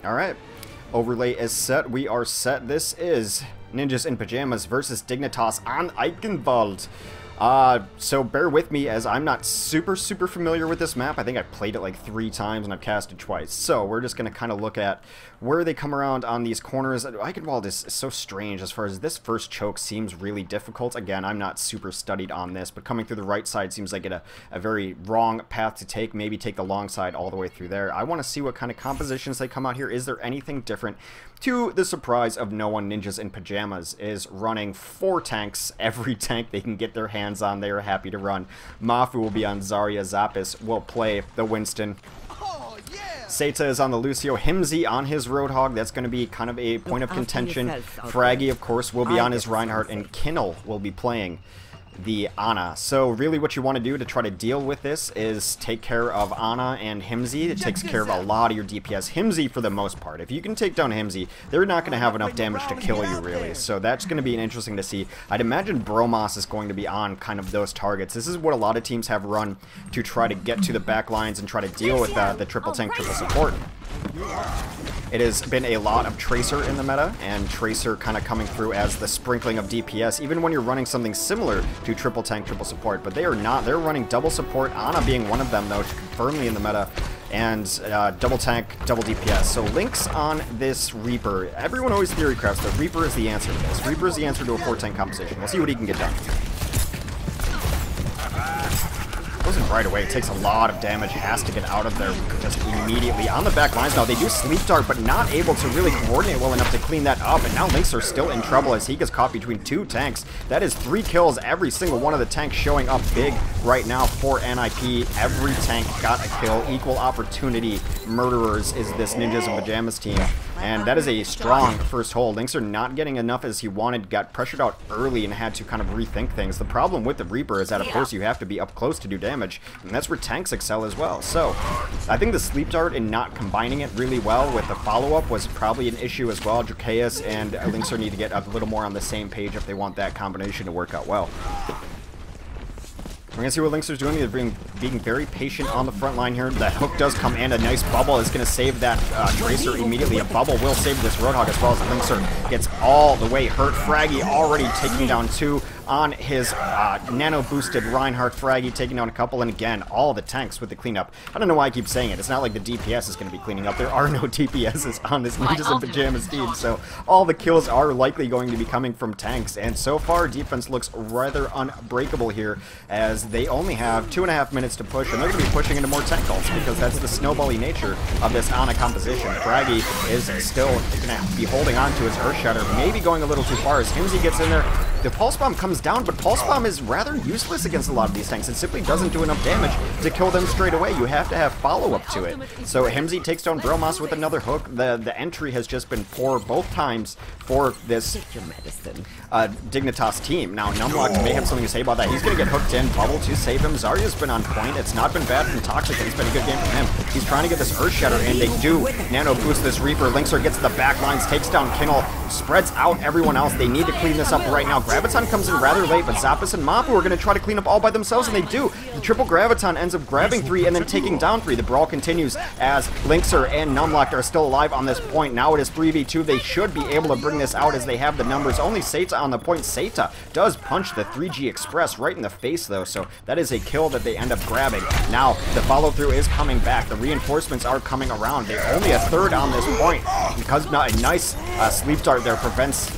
Alright, overlay is set, we are set. This is Ninjas in Pyjamas versus Dignitas on Eichenwalde. So bear with me as I'm not super familiar with this map. I think I've played it like 3 times and I've cast it twice. So we're just going to kind of look at where they come around on these corners. Eichenwalde is so strange as far as this first choke seems really difficult. Again, I'm not super studied on this, but coming through the right side seems like a very wrong path to take. Maybe take the long side all the way through there. I want to see what kind of compositions they come out here. Is there anything different? To the surprise of no one, Ninjas in Pyjamas is running 4 tanks. Every tank they can get their hands on, they are happy to run. Mafu will be on Zarya. Zappis will play the Winston. Seta is on the Lucio. Himsy on his Roadhog. That's going to be kind of a point of contention. Fraggy, of course, will be on his Reinhardt, and Kinnel will be playing the Ana. So really what you want to do to try to deal with this is take care of Ana and Himsy. It takes care of a lot of your DPS. Himsy for the most part. If you can take down Himsy, they're not going to have enough damage to kill you really. So that's going to be interesting to see. I'd imagine Bromas is going to be on kind of those targets. This is what a lot of teams have run to try to get to the back lines and try to deal with the triple tank, triple support. It has been a lot of Tracer in the meta, and Tracer kind of coming through as the sprinkling of DPS, even when you're running something similar to triple tank, triple support, but they are not. They're running double support, Ana being one of them, though, firmly in the meta, and double tank, double DPS. So Lynx on this Reaper. Everyone always theory crafts that Reaper is the answer to this. Reaper is the answer to a 4-tank composition. We'll see what he can get done. Wasn't right away. It takes a lot of damage. Has to get out of there just immediately. On the back lines now, they do sleep dart, but not able to really coordinate well enough to clean that up. And now Lynx are still in trouble as he gets caught between 2 tanks. That is 3 kills. Every single one of the tanks showing up big right now for NIP. Every tank got a kill. Equal opportunity murderers is this Ninjas in Pyjamas team. And that is a strong first hold. Lynx are not getting enough as he wanted, got pressured out early and had to kind of rethink things. The problem with the Reaper is that, of course, you have to be up close to do damage, and that's where tanks excel as well. So, I think the sleep dart and not combining it really well with the follow-up was probably an issue as well. Drakeus and Lynx need to get a little more on the same page if they want that combination to work out well. We're going to see what Lynx is doing. They're being very patient on the front line here. That hook does come in. A nice bubble is going to save that Tracer immediately. A bubble will save this Roadhog as well as Lynxer gets all the way hurt. Fraggy already taking down 2 on his nano-boosted Reinhardt. Fraggy taking down a couple, and again, all the tanks with the cleanup. I don't know why I keep saying it. It's not like the DPS is going to be cleaning up. There are no DPSs on this Ninjas in Pyjamas team, so all the kills are likely going to be coming from tanks, and so far, defense looks rather unbreakable here, as they only have 2.5 minutes to push, and they're going to be pushing into more tank ults, because that's the snowbally nature of this Ana composition. Fraggy is still going to be holding on to his Earthshatter, maybe going a little too far as Himsy gets in there. The Pulse Bomb comes down, but Pulse Bomb is rather useless against a lot of these tanks. It simply doesn't do enough damage to kill them straight away. You have to have follow-up to it. So Himsy takes down Bromas with another hook. The entry has just been poor both times for this Dignitas team. Now, Numlock may have something to say about that. He's going to get hooked in. Bubble to save him. Zarya's been on point. It's not been bad from Toxic. It's been a good game from him. He's trying to get this Earthshatter, and they do nano boost this Reaper. Lynxer gets to the back lines, takes down Kinnel, spreads out everyone else. They need to clean this up right now. Graviton comes in rather late, but Zappis and Mapu are going to try to clean up all by themselves, and they do. The triple Graviton ends up grabbing 3 and then taking down 3. The brawl continues as Lynxer and Numlock are still alive on this point. Now it is 3v2. They should be able to bring this out as they have the numbers. Only Seta on the point. Seta does punch the 3G Express right in the face, though, so that is a kill that they end up grabbing. Now, the follow-through is coming back. The reinforcements are coming around. They're only a third on this point, because not a nice sleep dart there prevents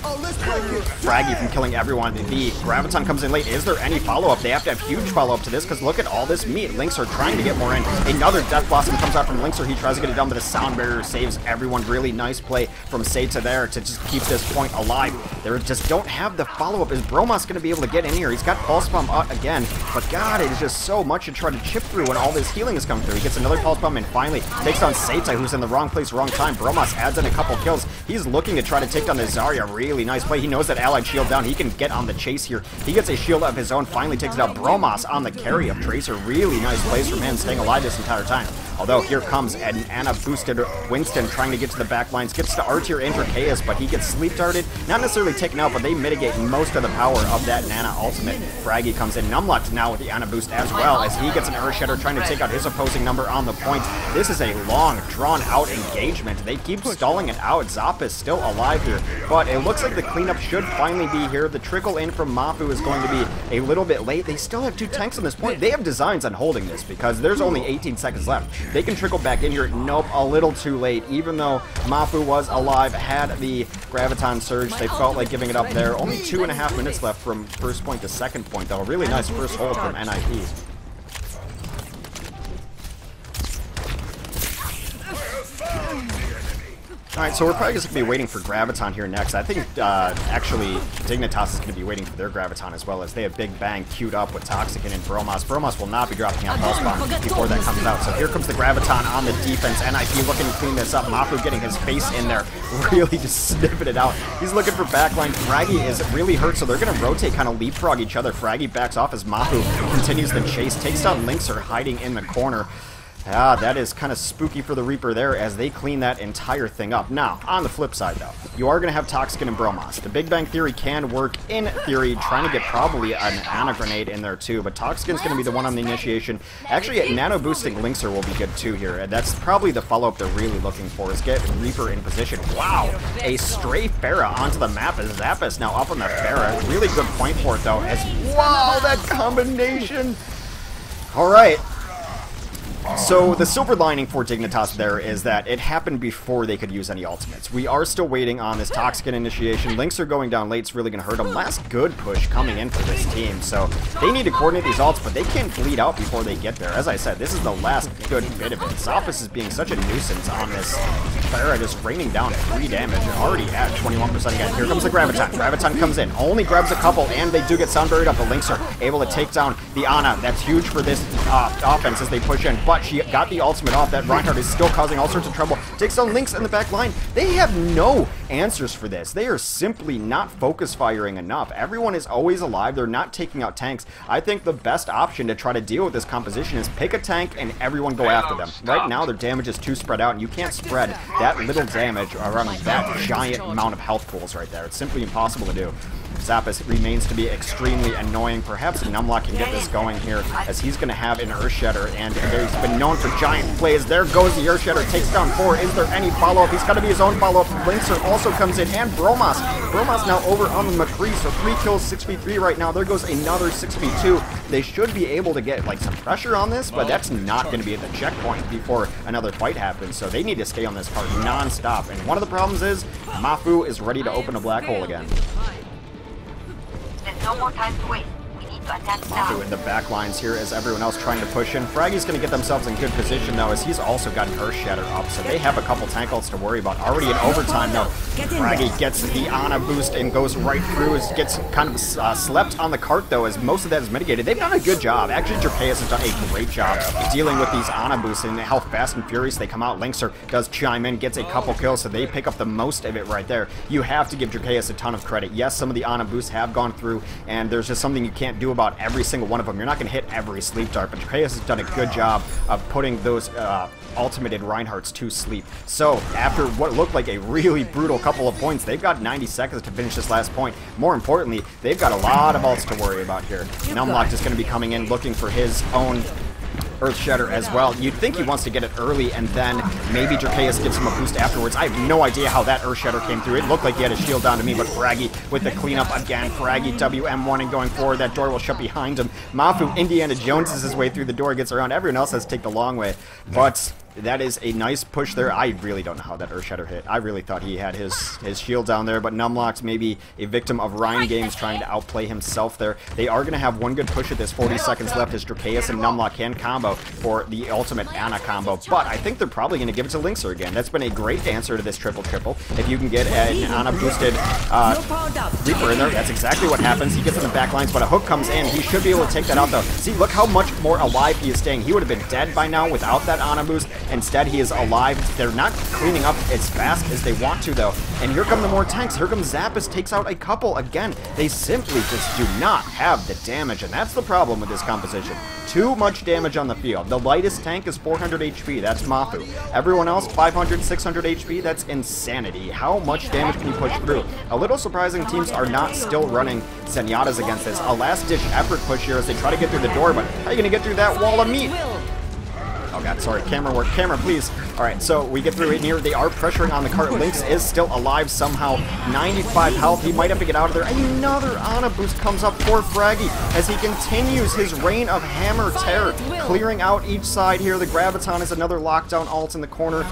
Fraggy from killing everyone. The Graviton comes in late. Is there any follow-up? They have to have huge follow-up to this, because look at all this meat. Lynx are trying to get more in. Another Death Blossom comes out from Lynxer. He tries to get it done, but the Sound Barrier saves everyone. Really nice play from Seta there to just keep this point alive. They just don't have the follow-up. Is Bromas going to be able to get in here? He's got Pulse Bomb out again, but God, it is just so much to try to chip through when all this healing is coming through. He gets another Pulse Bomb and finally takes down Seta, who's in the wrong place, wrong time. Bromas adds in a couple kills. He's looking to try to take down the Zarya. Really nice play. He knows that allied shield down. He can get on the chase here. He gets a shield of his own, finally takes it out. Bromas on the carry of Tracer. Really nice plays from him, staying alive this entire time. Although here comes an Ana boosted Winston trying to get to the back lines, gets to R-tier and Drakeus, but he gets sleep darted. Not necessarily taken out, but they mitigate most of the power of that Nana ultimate. Fraggy comes in. Numlocked now with the Ana boost as well, as he gets an Earth Shatter trying to take out his opposing number on the point. This is a long, drawn-out engagement. They keep stalling it out. Zop is still alive here, but it looks like the cleanup should finally be here. The trickle in from Mafu is going to be a little bit late. They still have 2 tanks on this point. They have designs on holding this because there's only 18 seconds left. They can trickle back in here. Nope, a little too late. Even though Mafu was alive, had the Graviton Surge, they felt like giving it up there. Only 2.5 minutes left from first point to second point, though. A really nice first hold from NIP. Alright, so we're probably just going to be waiting for Graviton here next. I think, actually, Dignitas is going to be waiting for their Graviton as well, as they have Big Bang queued up with Toxican and Bromas. Bromas will not be dropping out Pulse Bomb before that comes out. So here comes the Graviton on the defense. NIP looking to clean this up. Mafu getting his face in there, really just sniffing it out. He's looking for backline. Fraggy is really hurt, so they're going to rotate, kind of leapfrog each other. Fraggy backs off as Mafu continues the chase, takes down Linkser hiding in the corner. That is kind of spooky for the Reaper there as they clean that entire thing up. Now, on the flip side, though, you are going to have Toxican and Bromas. The Big Bang Theory can work in theory, trying to get probably an Ana Grenade in there, too. But Toxican's going to be the one on the initiation. Actually, Nano boosting Linkser will be good, too, here. And that's probably the follow-up they're really looking for, is get Reaper in position. Wow! A stray Pharah onto the map as Zappos now up on the Pharah. Really good point for it, though, as... Wow, that combination! Alright. So the silver lining for Dignitas there is that it happened before they could use any ultimates. We are still waiting on this Toxican initiation. Links are going down late. It's really going to hurt them. Last good push coming in for this team. So they need to coordinate these ults, but they can't bleed out before they get there. As I said, this is the last good bit of it. Zappos is being such a nuisance on this Pharah, just raining down 3 damage. Already at 21% again. Here comes the Graviton. Graviton comes in. Only grabs a couple, and they do get sound buried up. The Links are able to take down the Ana. That's huge for this offense as they push in. But she got the ultimate off. That Reinhardt is still causing all sorts of trouble. Takes down Lynx in the back line. They have no answers for this. They are simply not focus firing enough. Everyone is always alive. They're not taking out tanks. I think the best option to try to deal with this composition is pick a tank and everyone go after them. Right now, their damage is too spread out, and you can't spread that little damage around that giant amount of health pools right there. It's simply impossible to do. Zappos remains to be extremely annoying. Perhaps Numlock can get this going here, as he's going to have an Earth Shatter, and he's been known for giant plays. There goes the Earth Shatter, takes down 4. Is there any follow-up? He's got to be his own follow-up. Linkser also comes in, and Bromas. Bromas now over on the McCree, so 3 kills, 6v3 right now. There goes another 6v2. They should be able to get like some pressure on this, but that's not going to be at the checkpoint before another fight happens, so they need to stay on this card non-stop. And one of the problems is Mafu is ready to open a black hole again. There's no more time to wait. We need to attack now. Mafu in the back lines here as everyone else trying to push in. Fraggy's going to get themselves in good position now, as he's also got an Earth Shatter up, so they have a couple tank ults to worry about. Already in overtime though. Fraggy gets the Ana boost and goes right through. Gets kind of slept on the cart though, as most of that is mitigated. They've done a good job. Actually, Drakeus has done a great job dealing with these Ana boosts and how fast and furious they come out. Linkser does chime in, gets a couple kills, so they pick up the most of it right there. You have to give Drakeus a ton of credit. Yes, some of the Ana boosts have gone through, and there's just something you can't do about every single one of them. You're not going to hit every sleep dart, but Drakeus has done a good job of putting those ultimated Reinhardts to sleep. So, after what looked like a really brutal couple of points, they've got 90 seconds to finish this last point. More importantly, they've got a lot of ults to worry about here. Numlock is going to be coming in looking for his own Earth Shatter as well. You'd think he wants to get it early, and then maybe Drakeus gives him a boost afterwards. I have no idea how that Earth Shatter came through. It looked like he had a shield down to me, but Fraggy with the cleanup again. Fraggy WM1 and going forward. That door will shut behind him. Mafu Indiana Joneses his way through the door, gets around. Everyone else has to take the long way. But that is a nice push there. I really don't know how that Earth Shatter hit. I really thought he had his shield down there, but Numlock's maybe a victim of Ryan Games trying to outplay himself there. They are going to have one good push at this. 40 seconds left as Drakeus and Numlock can combo for the ultimate Ana combo, but I think they're probably going to give it to Linkser again. That's been a great answer to this triple-triple. If you can get an Ana boosted Reaper in there, that's exactly what happens. He gets in the back lines, but a hook comes in. He should be able to take that out though. See, look how much more alive he is staying. He would have been dead by now without that Ana boost. Instead, he is alive. They're not cleaning up as fast as they want to, though. And here come the more tanks. Here comes Zappis, takes out a couple. Again, they simply just do not have the damage, and that's the problem with this composition. Too much damage on the field. The lightest tank is 400 HP. That's Mafu. Everyone else, 500, 600 HP. That's insanity. How much damage can you push through? A little surprising teams are not still running Zenyatta's against this. A last-ditch effort push here as they try to get through the door, but how are you going to get through that wall of meat? Oh god, sorry, camera work. Camera, please. Alright, so we get through in here. They are pressuring on the cart. Lynx is still alive somehow. 95 health. He might have to get out of there. Another Ana boost comes up for Fraggy as he continues his reign of hammer terror, clearing out each side here. The Graviton is another lockdown alt in the corner.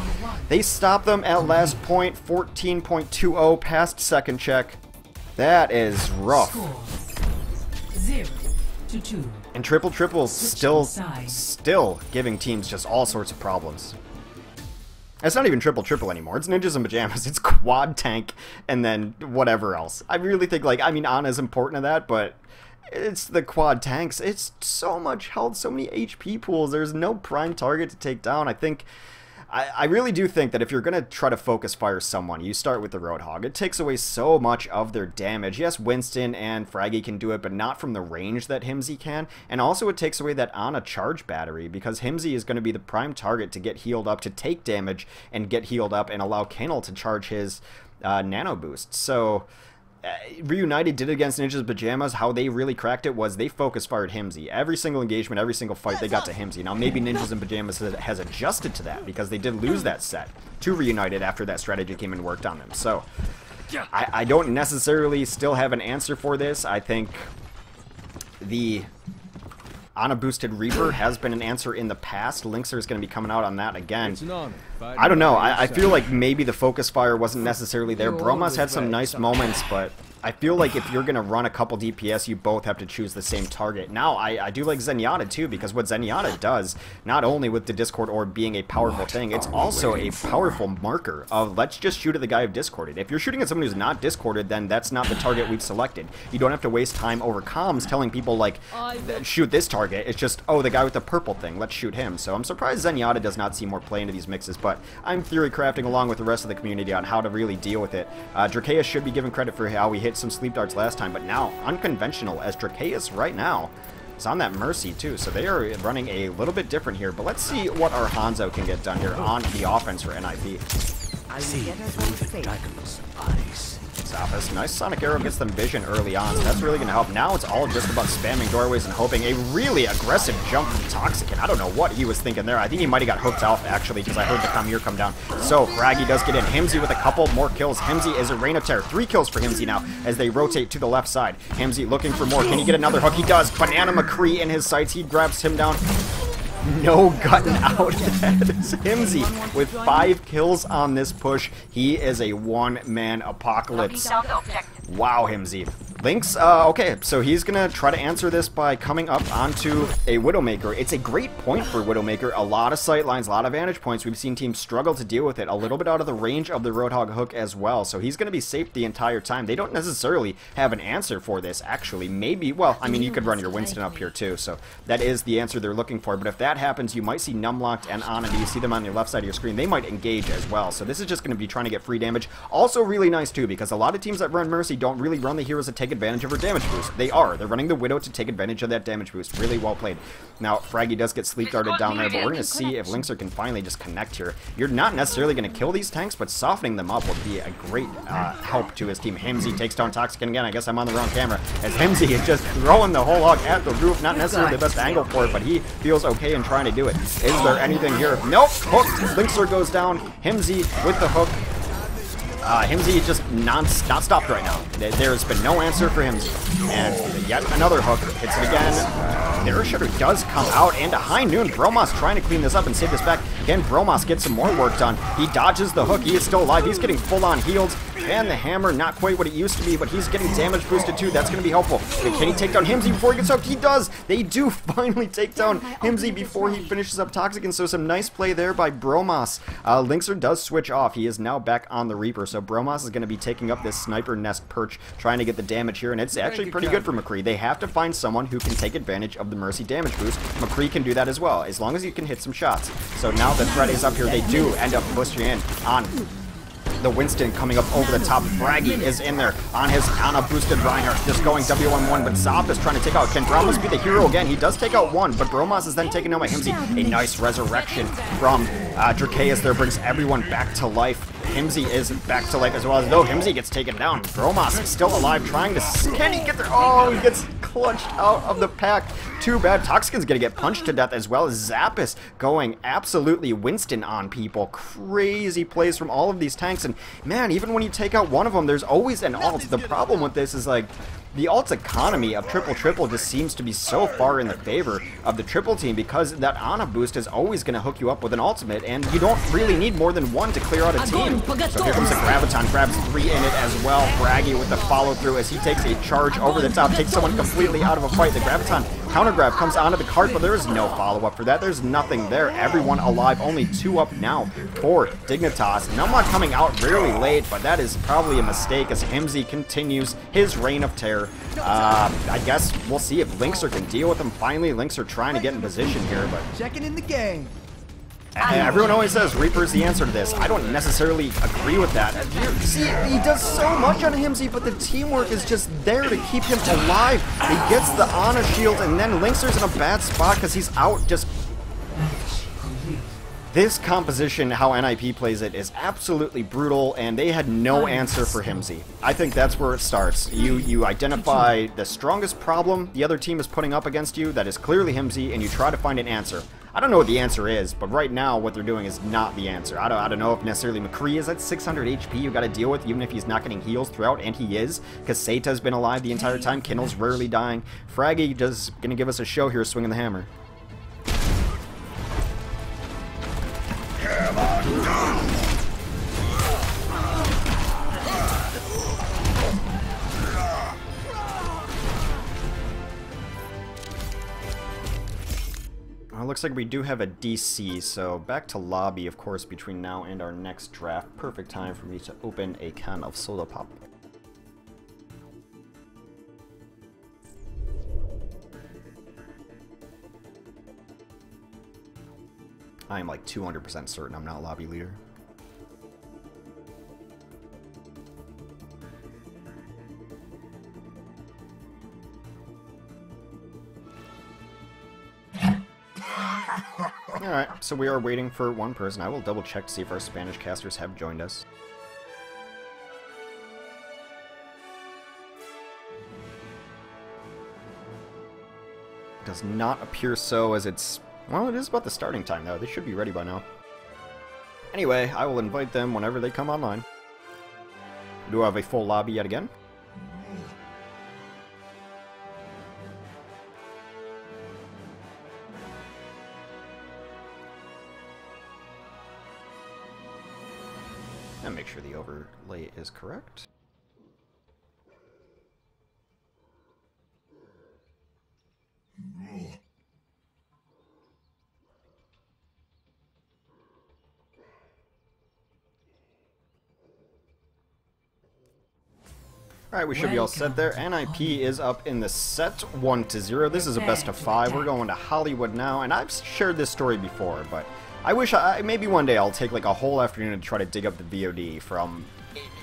They stop them at last point, 14.20 past second check. That is rough. 0-2. And triple still giving teams just all sorts of problems. It's not even triple anymore. It's ninjas and pajamas. It's quad tank and then whatever else. I really think, like, I mean, Ana is important to that, but it's the quad tanks. It's so much health, so many HP pools. There's no prime target to take down. I really do think that if you're going to try to focus fire someone, you start with the Roadhog. It takes away so much of their damage. Yes, Winston and Fraggy can do it, but not from the range that Himsy can. And also it takes away that Ana charge battery, because Himsy is going to be the prime target to get healed up, to take damage and get healed up, and allow Kennel to charge his nano boost. So Reunited did it against Ninjas Pajamas. How they really cracked it was they focus fired Himsy. Every single engagement, every single fight, they got to Himsy. Now maybe Ninjas and Pajamas has adjusted to that because they did lose that set to Reunited after that strategy came and worked on them. So I don't necessarily still have an answer for this. I think the Ana boosted Reaper has been an answer in the past. Linkser is going to be coming out on that again. I don't know. I feel like maybe the focus fire wasn't necessarily there. Bromas had some nice moments, but I feel like if you're going to run a couple DPS, you both have to choose the same target. Now, I do like Zenyatta too, because what Zenyatta does, not only with the Discord Orb being a powerful thing, it's also a powerful marker of let's just shoot at the guy who've Discorded. If you're shooting at someone who's not Discorded, then that's not the target we've selected. You don't have to waste time over comms telling people, like, shoot this target. It's just, oh, the guy with the purple thing, let's shoot him. So I'm surprised Zenyatta does not see more play into these mixes, but I'm theory crafting along with the rest of the community on how to really deal with it. Drakeus should be given credit for how he hit some sleep darts last time, but now unconventional, as Drakeus right now is on that Mercy too, so they are running a little bit different here. But let's see what our Hanzo can get done here on the offense for NIP. I see through the dragon's eyes. Zappis, nice Sonic Arrow gets them vision early on, so that's really going to help. Now it's all just about spamming doorways and hoping. A really aggressive jump from Toxicant. I don't know what he was thinking there. I think he might have got hooked off, actually, because I heard the Kamir come down. So, Fraggy does get in. Himsy with a couple more kills. Himsy is a Reign of Terror. 3 kills for Himsy now as they rotate to the left side. Himsy looking for more. Can he get another hook? He does. Banana McCree in his sights. He grabs him down. No gutting out. That is Himsy with 5 kills on this push. He is a one-man apocalypse. Wow, Himsy. Lynx, okay, so he's gonna try to answer this by coming up onto a Widowmaker. It's a great point for Widowmaker. A lot of sight lines, a lot of vantage points. We've seen teams struggle to deal with it. A little bit out of the range of the Roadhog hook as well, so he's gonna be safe the entire time. They don't necessarily have an answer for this, actually. Maybe, well, I mean, you could run your Winston up here too, so that is the answer they're looking for. But if that happens, you might see Numlocked and Ana. You see them on the left side of your screen. They might engage as well, so this is just gonna be trying to get free damage. Also really nice too, because a lot of teams that run Mercy don't really run the heroes that take advantage of her damage boost. They are. They're running the Widow to take advantage of that damage boost. Really well played. Now, Fraggy does get sleep darted down there, but we're going to see if Linkser can finally just connect here. You're not necessarily going to kill these tanks, but softening them up would be a great help to his team. Himsy takes down Toxicant again. I guess I'm on the wrong camera, as Himsy is just throwing the whole hog at the roof. Not necessarily the best angle for it, but he feels okay in trying to do it. Is there anything here? Nope. Hooked. Linkser goes down. Himsy with the hook. Himsy just not stopped right now. There's been no answer for Himsy. And yet another hook. Hits it again. Their Shooter does come out, and a High Noon. Bromas trying to clean this up and save this back. Again, Bromas gets some more work done. He dodges the hook. He is still alive. He's getting full-on healed. And the hammer, not quite what it used to be, but he's getting damage boosted too. That's going to be helpful. Can he take down Himsy before he gets hooked? He does! They do finally take down Himsy before he finishes up Toxic, and so some nice play there by Bromas. Linkser does switch off. He is now back on the Reaper, so Bromas is going to be taking up this sniper nest perch, trying to get the damage here, and it's actually pretty good for McCree. They have to find someone who can take advantage of the Mercy damage boost. McCree can do that as well, as long as you can hit some shots. So now the threat is up here. They do end up pushing in on the Winston coming up over the top. Fraggy is in there on a boosted Reinhardt, just going W11, but Zop is trying to take out. Can Bromas be the hero again? He does take out one, but Bromas is then taken out by Himsy. A nice resurrection from Drakeas there brings everyone back to life. Himsy is back to life as well, as though Himsy gets taken down. Bromas is still alive, trying to... Can he get there? Oh, he gets clutched out of the pack. Too bad. Toxican's gonna get punched to death, as well as Zappis going absolutely Winston on people. Crazy plays from all of these tanks, and man, even when you take out one of them, there's always an ult. The problem with this is, like, the ult's economy of triple just seems to be so far in the favor of the triple team, because that Ana boost is always going to hook you up with an ultimate, and you don't really need more than one to clear out a team. So here comes the Graviton, grabs 3 in it as well. Fraggy with the follow through as he takes a charge over the top, takes someone completely out of a fight. The Graviton counter grab comes onto the cart, but there is no follow up for that. There's nothing there. Everyone alive, only 2 up now for Dignitas. Numod coming out really late, but that is probably a mistake as Himsy continues his reign of terror. I guess we'll see if Linkser can deal with him. Finally, Linkser trying to get in position here, but checking in the game. Everyone always says Reaper's the answer to this. I don't necessarily agree with that. See, he does so much on Himsy, but the teamwork is just there to keep him alive. He gets the Ana shield, and then Linkser's in a bad spot because he's out just... This composition, how NIP plays it, is absolutely brutal, and they had no answer for Himsy. I think that's where it starts. You identify the strongest problem the other team is putting up against you, that is clearly Himsy, and you try to find an answer. I don't know what the answer is, but right now what they're doing is not the answer. I don't know if necessarily McCree is at 600 HP you got to deal with, even if he's not getting heals throughout, and he is, because Seita's been alive the entire time. Kinnell's rarely dying. Fraggy just gonna give us a show here, swinging the hammer. Well, looks like we do have a DC, so back to lobby, of course, between now and our next draft. Perfect time for me to open a can of soda pop. I am like 200% certain I'm not lobby leader. Alright, so we are waiting for one person. I will double check to see if our Spanish casters have joined us. Does not appear so, as it's... Well, it is about the starting time, though. They should be ready by now. Anyway, I will invite them whenever they come online. Do I have a full lobby yet again? And make sure the overlay is correct. Alright, we should be all set there. NIP is up in the set 1-0. This is a best of 5. We're going to Hollywood now, and I've shared this story before, but I wish maybe one day I'll take like a whole afternoon to try to dig up the VOD from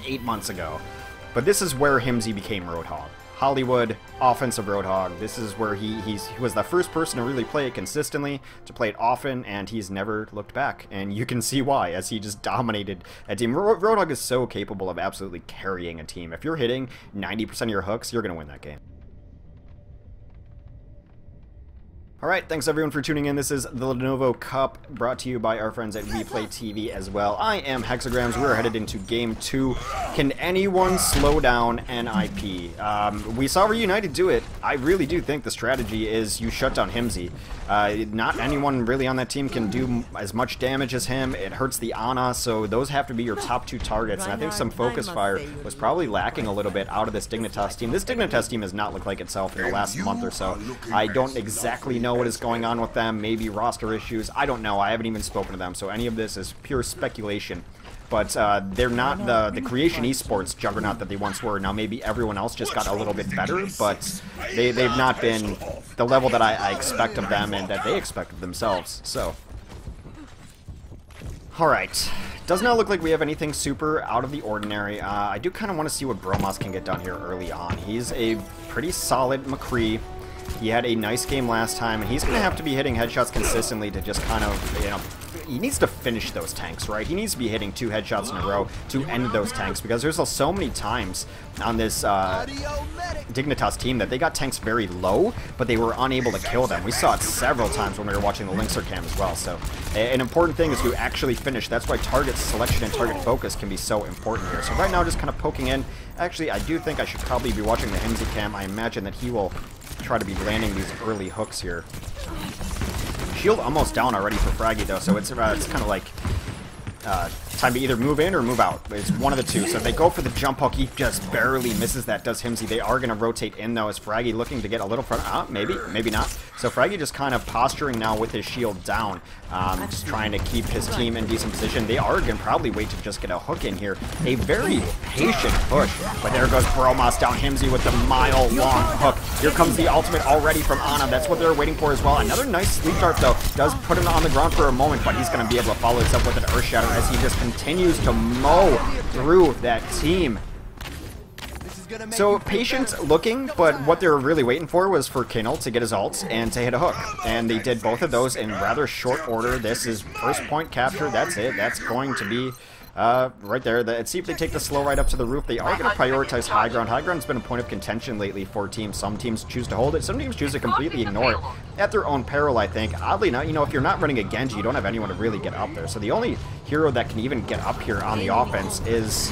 8 months ago. But this is where Himsy became Roadhog. Hollywood, offensive Roadhog. This is where he was the first person to really play it consistently, to play it often, and he's never looked back. And you can see why, as he just dominated a team. Roadhog is so capable of absolutely carrying a team. If you're hitting 90% of your hooks, you're going to win that game. Alright, thanks everyone for tuning in. This is the Lenovo Cup, brought to you by our friends at WePlay TV as well. I am Hexagrams. We're headed into Game 2. Can anyone slow down NIP? We saw Reunited do it. I really do think the strategy is you shut down Himsy. Not anyone really on that team can do as much damage as him. It hurts the Ana, so those have to be your top two targets. And I think some focus fire was probably lacking a little bit out of this Dignitas team. This Dignitas team has not looked like itself in the last month or so. I don't exactly know what is going on with them. Maybe roster issues. I don't know. I haven't even spoken to them, so any of this is pure speculation. But they're not the Creation Esports juggernaut that they once were. Now maybe everyone else just got a little bit better, but they've not been the level that I expect of them and that they expect of themselves. So, alright. Does not look like we have anything super out of the ordinary. I do kind of want to see what Bromas can get done here early on. He's a pretty solid McCree. He had a nice game last time, and he's going to have to be hitting headshots consistently to just kind of, you know, he needs to finish those tanks, right? He needs to be hitting 2 headshots in a row to end those tanks, because there's so many times on this Dignitas team that they got tanks very low, but they were unable to kill them. We saw it several times when we were watching the Linkser cam as well, so an important thing is to actually finish. That's why target selection and target focus can be so important here. So right now, just kind of poking in. Actually, I do think I should probably be watching the Himsy cam. I imagine that he will try to be landing these early hooks here. Shield almost down already for Fraggy though, so it's kind of like time to either move in or move out. It's one of the two. So if they go for the jump hook, he just barely misses that, does Himsy. They are going to rotate in though, as Fraggy looking to get a little front. Maybe, maybe not. So Fraggy just kind of posturing now with his shield down, just trying to keep his team in decent position. They are going to probably wait to just get a hook in here. A very patient push, but there goes Bromas down Himsy with the mile-long hook. Here comes the ultimate already from Ana. That's what they're waiting for as well. Another nice sleep dart though, does put him on the ground for a moment, but he's going to be able to follow this up with an Earth Shatter as he just continues to mow through that team. So patient looking, but what they were really waiting for was for Kinnel to get his ults and to hit a hook. And they did both of those in rather short order. This is first point capture. That's it. That's going to be right there. Let's see if they take the slow ride up to the roof. They are going to prioritize high ground. High ground's been a point of contention lately for teams. Some teams choose to hold it. Some teams choose to completely ignore it at their own peril, I think. Oddly enough, you know, if you're not running a Genji, you don't have anyone to really get up there. So the only hero that can even get up here on the offense is,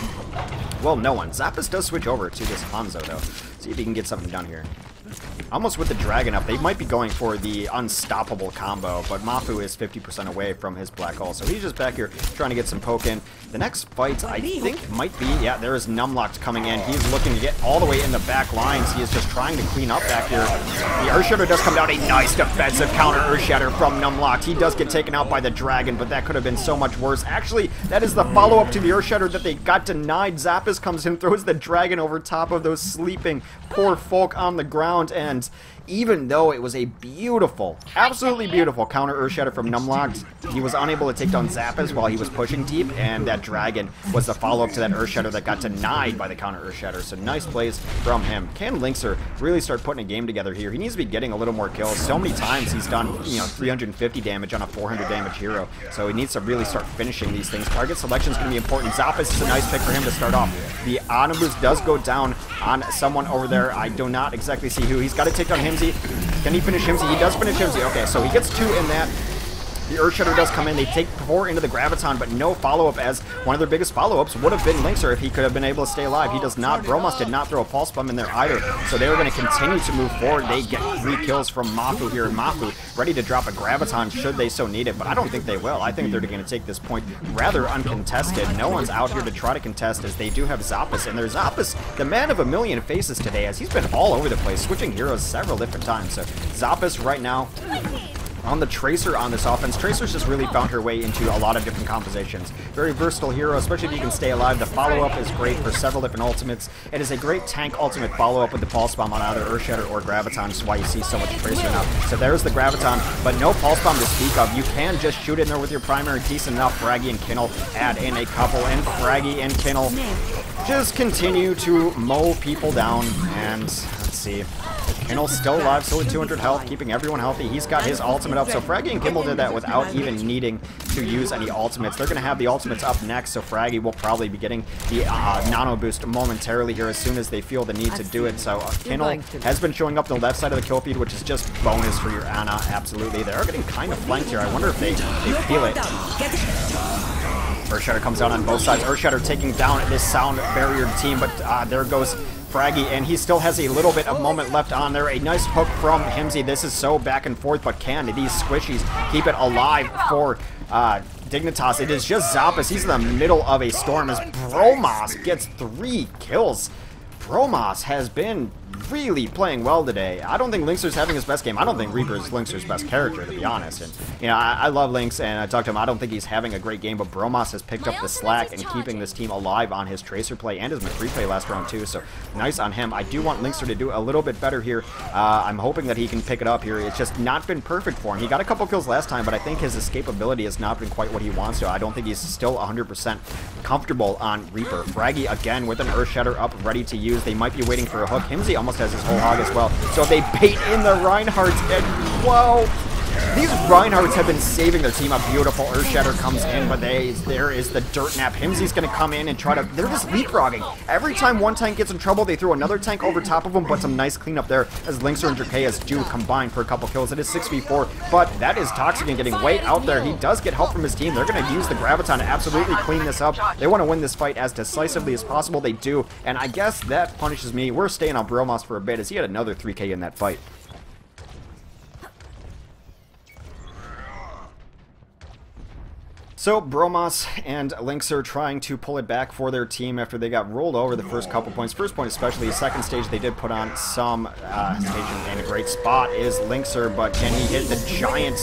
well, no one. Zappos does switch over to this Hanzo, though. See if he can get something done here. Almost with the dragon up, they might be going for the unstoppable combo, but Mafu is 50% away from his black hole, so he's just back here trying to get some poke in. The next fight, I think, might be, yeah, there is Numlocked coming in. He's looking to get all the way in the back lines. He is just trying to clean up back here. The Earthshatter does come down. A nice defensive counter Earthshatter from Numlocked. He does get taken out by the dragon, but that could have been so much worse. Actually, that is the follow-up to the Earthshatter that they got denied. Zappos comes in, throws the dragon over top of those sleeping poor folk on the ground, and even though it was a beautiful, absolutely beautiful counter Earthshatter from Numlocked, he was unable to take down Zappos while he was pushing deep, and that dragon was the follow-up to that Earthshatter that got denied by the counter Earthshatter. So nice plays from him. Can Linkser really start putting a game together here? He needs to be getting a little more kills. So many times he's done, you know, 350 damage on a 400 damage hero, so he needs to really start finishing these things. Target selection is going to be important. Zappos is a nice pick for him to start off. The Ana boost does go down on someone over there. I do not exactly see who. He's got to take down Himsy. Can he finish Himsy? He does finish Himsy. Okay, so he gets 2 in that. The Earthshatter does come in. They take 4 into the Graviton, but no follow-up, as one of their biggest follow-ups would have been Linkser if he could have been able to stay alive. He does not. Bromas did not throw a pulse bomb in there either, so they were going to continue to move forward. They get 3 kills from Mafu here, and Mafu ready to drop a Graviton should they so need it, but I don't think they will. I think they're going to take this point rather uncontested. No one's out here to try to contest, as they do have Zappos, and there's Zappos, the man of a million faces today, as he's been all over the place, switching heroes several different times. So Zappos right now on the Tracer on this offense. Tracer's just really found her way into a lot of different compositions. Very versatile hero, especially if you can stay alive. The follow-up is great for several different ultimates. It is a great tank ultimate follow-up with the Pulse Bomb on either Earthshatter or Graviton, which is why you see so much Tracer now. So there's the Graviton, but no Pulse Bomb to speak of. You can just shoot in there with your primary, decent enough. Fraggy and Kinnel add in a couple, and Fraggy and Kinnel just continue to mow people down, and let's see. Kinnell's still alive, still with 200 health, keeping everyone healthy. He's got his ultimate up, so Fraggy and Kimball did that without even needing to use any ultimates. They're going to have the ultimates up next, so Fraggy will probably be getting the nano boost momentarily here as soon as they feel the need to do it. So Kinnell has been showing up the left side of the kill feed, which is just bonus for your Ana, absolutely. They are getting kind of flanked here. I wonder if they feel it. Earthshatter comes down on both sides. Earthshatter taking down this sound barrier team, but there goes Fraggy, and he still has a little bit of moment left on there. A nice hook from Himsy. This is so back and forth, but can these squishies keep it alive for Dignitas? It is just Zappos. He's in the middle of a storm as Bromas gets 3 kills. Bromas has been really playing well today. I don't think Linkster's having his best game. I don't think Reaper is Linkster's best character, to be honest. And, you know, I love Lynx, and I talked to him. I don't think he's having a great game, but Bromas has picked up the slack and keeping this team alive on his Tracer play and his McCree play last round, too. So, nice on him. I do want Linkster to do a little bit better here. I'm hoping that he can pick it up here. It's just not been perfect for him. He got a couple kills last time, but I think his escapability has not been quite what he wants to. I don't think he's still 100% comfortable on Reaper. Fraggy, again, with an Earthshatter up, ready to use. They might be waiting for a hook. Himsy almost has his whole hog as well. So they bait in the Reinhardts, and whoa! These Reinhardts have been saving their team. A beautiful Earthshatter comes in, but there is the dirt nap. Himsy's going to come in and try to... They're just leapfrogging. Every time one tank gets in trouble, they throw another tank over top of them, but some nice cleanup there as Linkster and Drakeas do combine for a couple kills. It is 6v4, but that is Toxic and getting way out there. He does get help from his team. They're going to use the Graviton to absolutely clean this up. They want to win this fight as decisively as possible. They do, and I guess that punishes me. We're staying on Bromas for a bit as he had another 3k in that fight. So Bromas and Lynx are trying to pull it back for their team after they got rolled over the first couple points. First point especially, second stage they did put on some stage, and a great spot is Lynxer, but can he hit the giant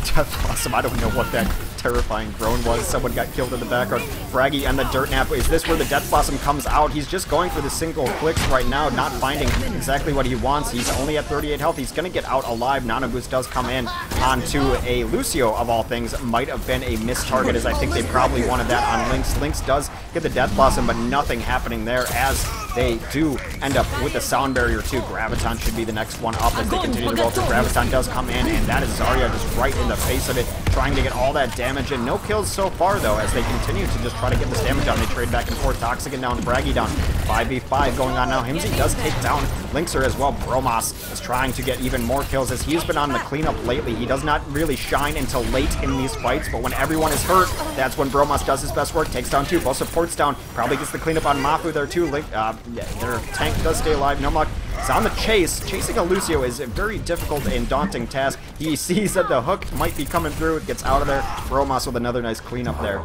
Death Blossom? I don't know what that terrifying groan was. Someone got killed in the background. Fraggy and the dirt nap. Is this where the Death Blossom comes out? He's just going for the single clicks right now, not finding exactly what he wants. He's only at 38 health. He's going to get out alive. Nano Boost does come in onto a Lucio, of all things. Might have been a missed target, as I think they probably wanted that on Lynx. Lynx does get the Death Blossom, but nothing happening there as they do end up with the sound barrier too. Graviton should be the next one up as they continue to roll through. Graviton does come in, and that is Zarya just right in the face of it, trying to get all that damage in. No kills so far, though, as they continue to just try to get this damage on. They trade back and forth. Toxic and down, Braggy down. 5v5 going on now. Himsy does take down Lynxer as well. Bromas is trying to get even more kills as he's been on the cleanup lately. He does not really shine until late in these fights, but when everyone is hurt, that's when Bromas does his best work. Takes down 2. Both supports down. Probably gets the cleanup on Mafu there too. Their tank does stay alive. Numlock is on the chase. Chasing a Lucio is a very difficult and daunting task. He sees that the hook might be coming through. It gets out of there. Bromas with another nice cleanup there.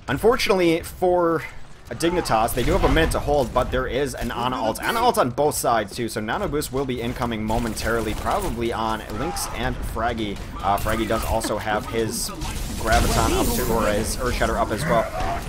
Unfortunately for Dignitas, they do have a minute to hold, but there is an Ana ult. Ana ult on both sides too, so Nano Boost will be incoming momentarily, probably on Lynx and Fraggy. Fraggy does also have his Graviton up to, or his Earthshatter up as well.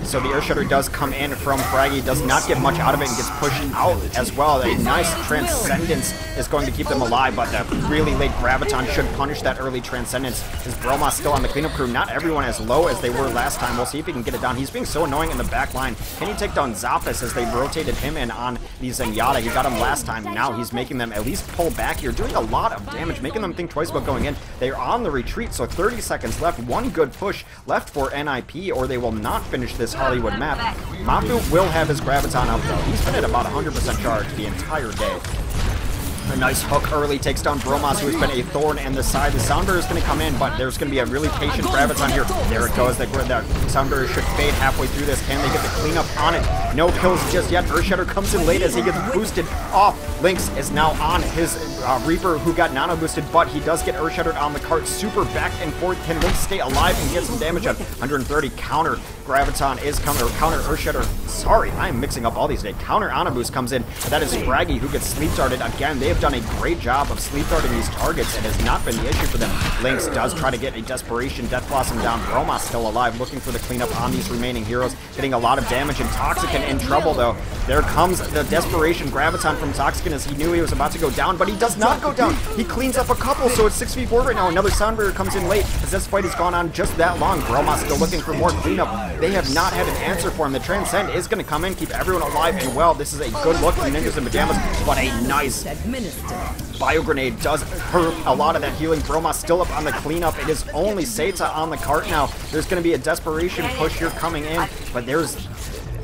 So the Earthshatter does come in from Fraggy, does not get much out of it and gets pushed out as well. A nice Transcendence is going to keep them alive, but that really late Graviton should punish that early Transcendence. Is Bromas still on the cleanup crew? Not everyone as low as they were last time. We'll see if he can get it down. He's being so annoying in the back line. Can he take down Zappos as they rotated him in on the Zenyatta? He got him last time. Now he's making them at least pull back here, doing a lot of damage, making them think twice about going in. They're on the retreat, so 30 seconds left. One good push left for NIP, or they will not finish this Hollywood map. Mafu will have his Graviton up, though. He's been at about 100% charge the entire day. A nice hook early takes down Bromas, who has been a thorn in the side. The sound barrier is going to come in, but there's going to be a really patient Graviton here. There it goes. That sound barrier should fade halfway through this. Can they get the cleanup on it? No kills just yet. Earthshatter comes in late as he gets boosted off. Lynx is now on his Reaper, who got nano boosted, but he does get Earthshattered on the cart. Super back and forth. Can Lynx stay alive and get some damage on 130? Counter Graviton is coming, or counter Earthshatter. Sorry, I am mixing up all these today. Counter Ana Boost comes in. That is Fraggy, who gets sleep started again. They have have done a great job of sleep darting these targets. It has not been the issue for them. Lynx does try to get a Desperation Death Blossom down. Bromas still alive, looking for the cleanup on these remaining heroes, getting a lot of damage, and Toxicant in trouble though. There comes the Desperation Graviton from Toxicant as he knew he was about to go down, but he does not go down. He cleans up a couple, so it's 6v4 right now. Another Sound Barrier comes in late as this fight has gone on just that long. Bromas still looking for more cleanup. They have not had an answer for him. The Transcend is going to come in, keep everyone alive and well. This is a good look from Ninjas in Pyjamas, but a nice Bio Grenade does hurt a lot of that healing. Bromas still up on the cleanup. It is only Seta on the cart now. There's going to be a desperation push here coming in, but there's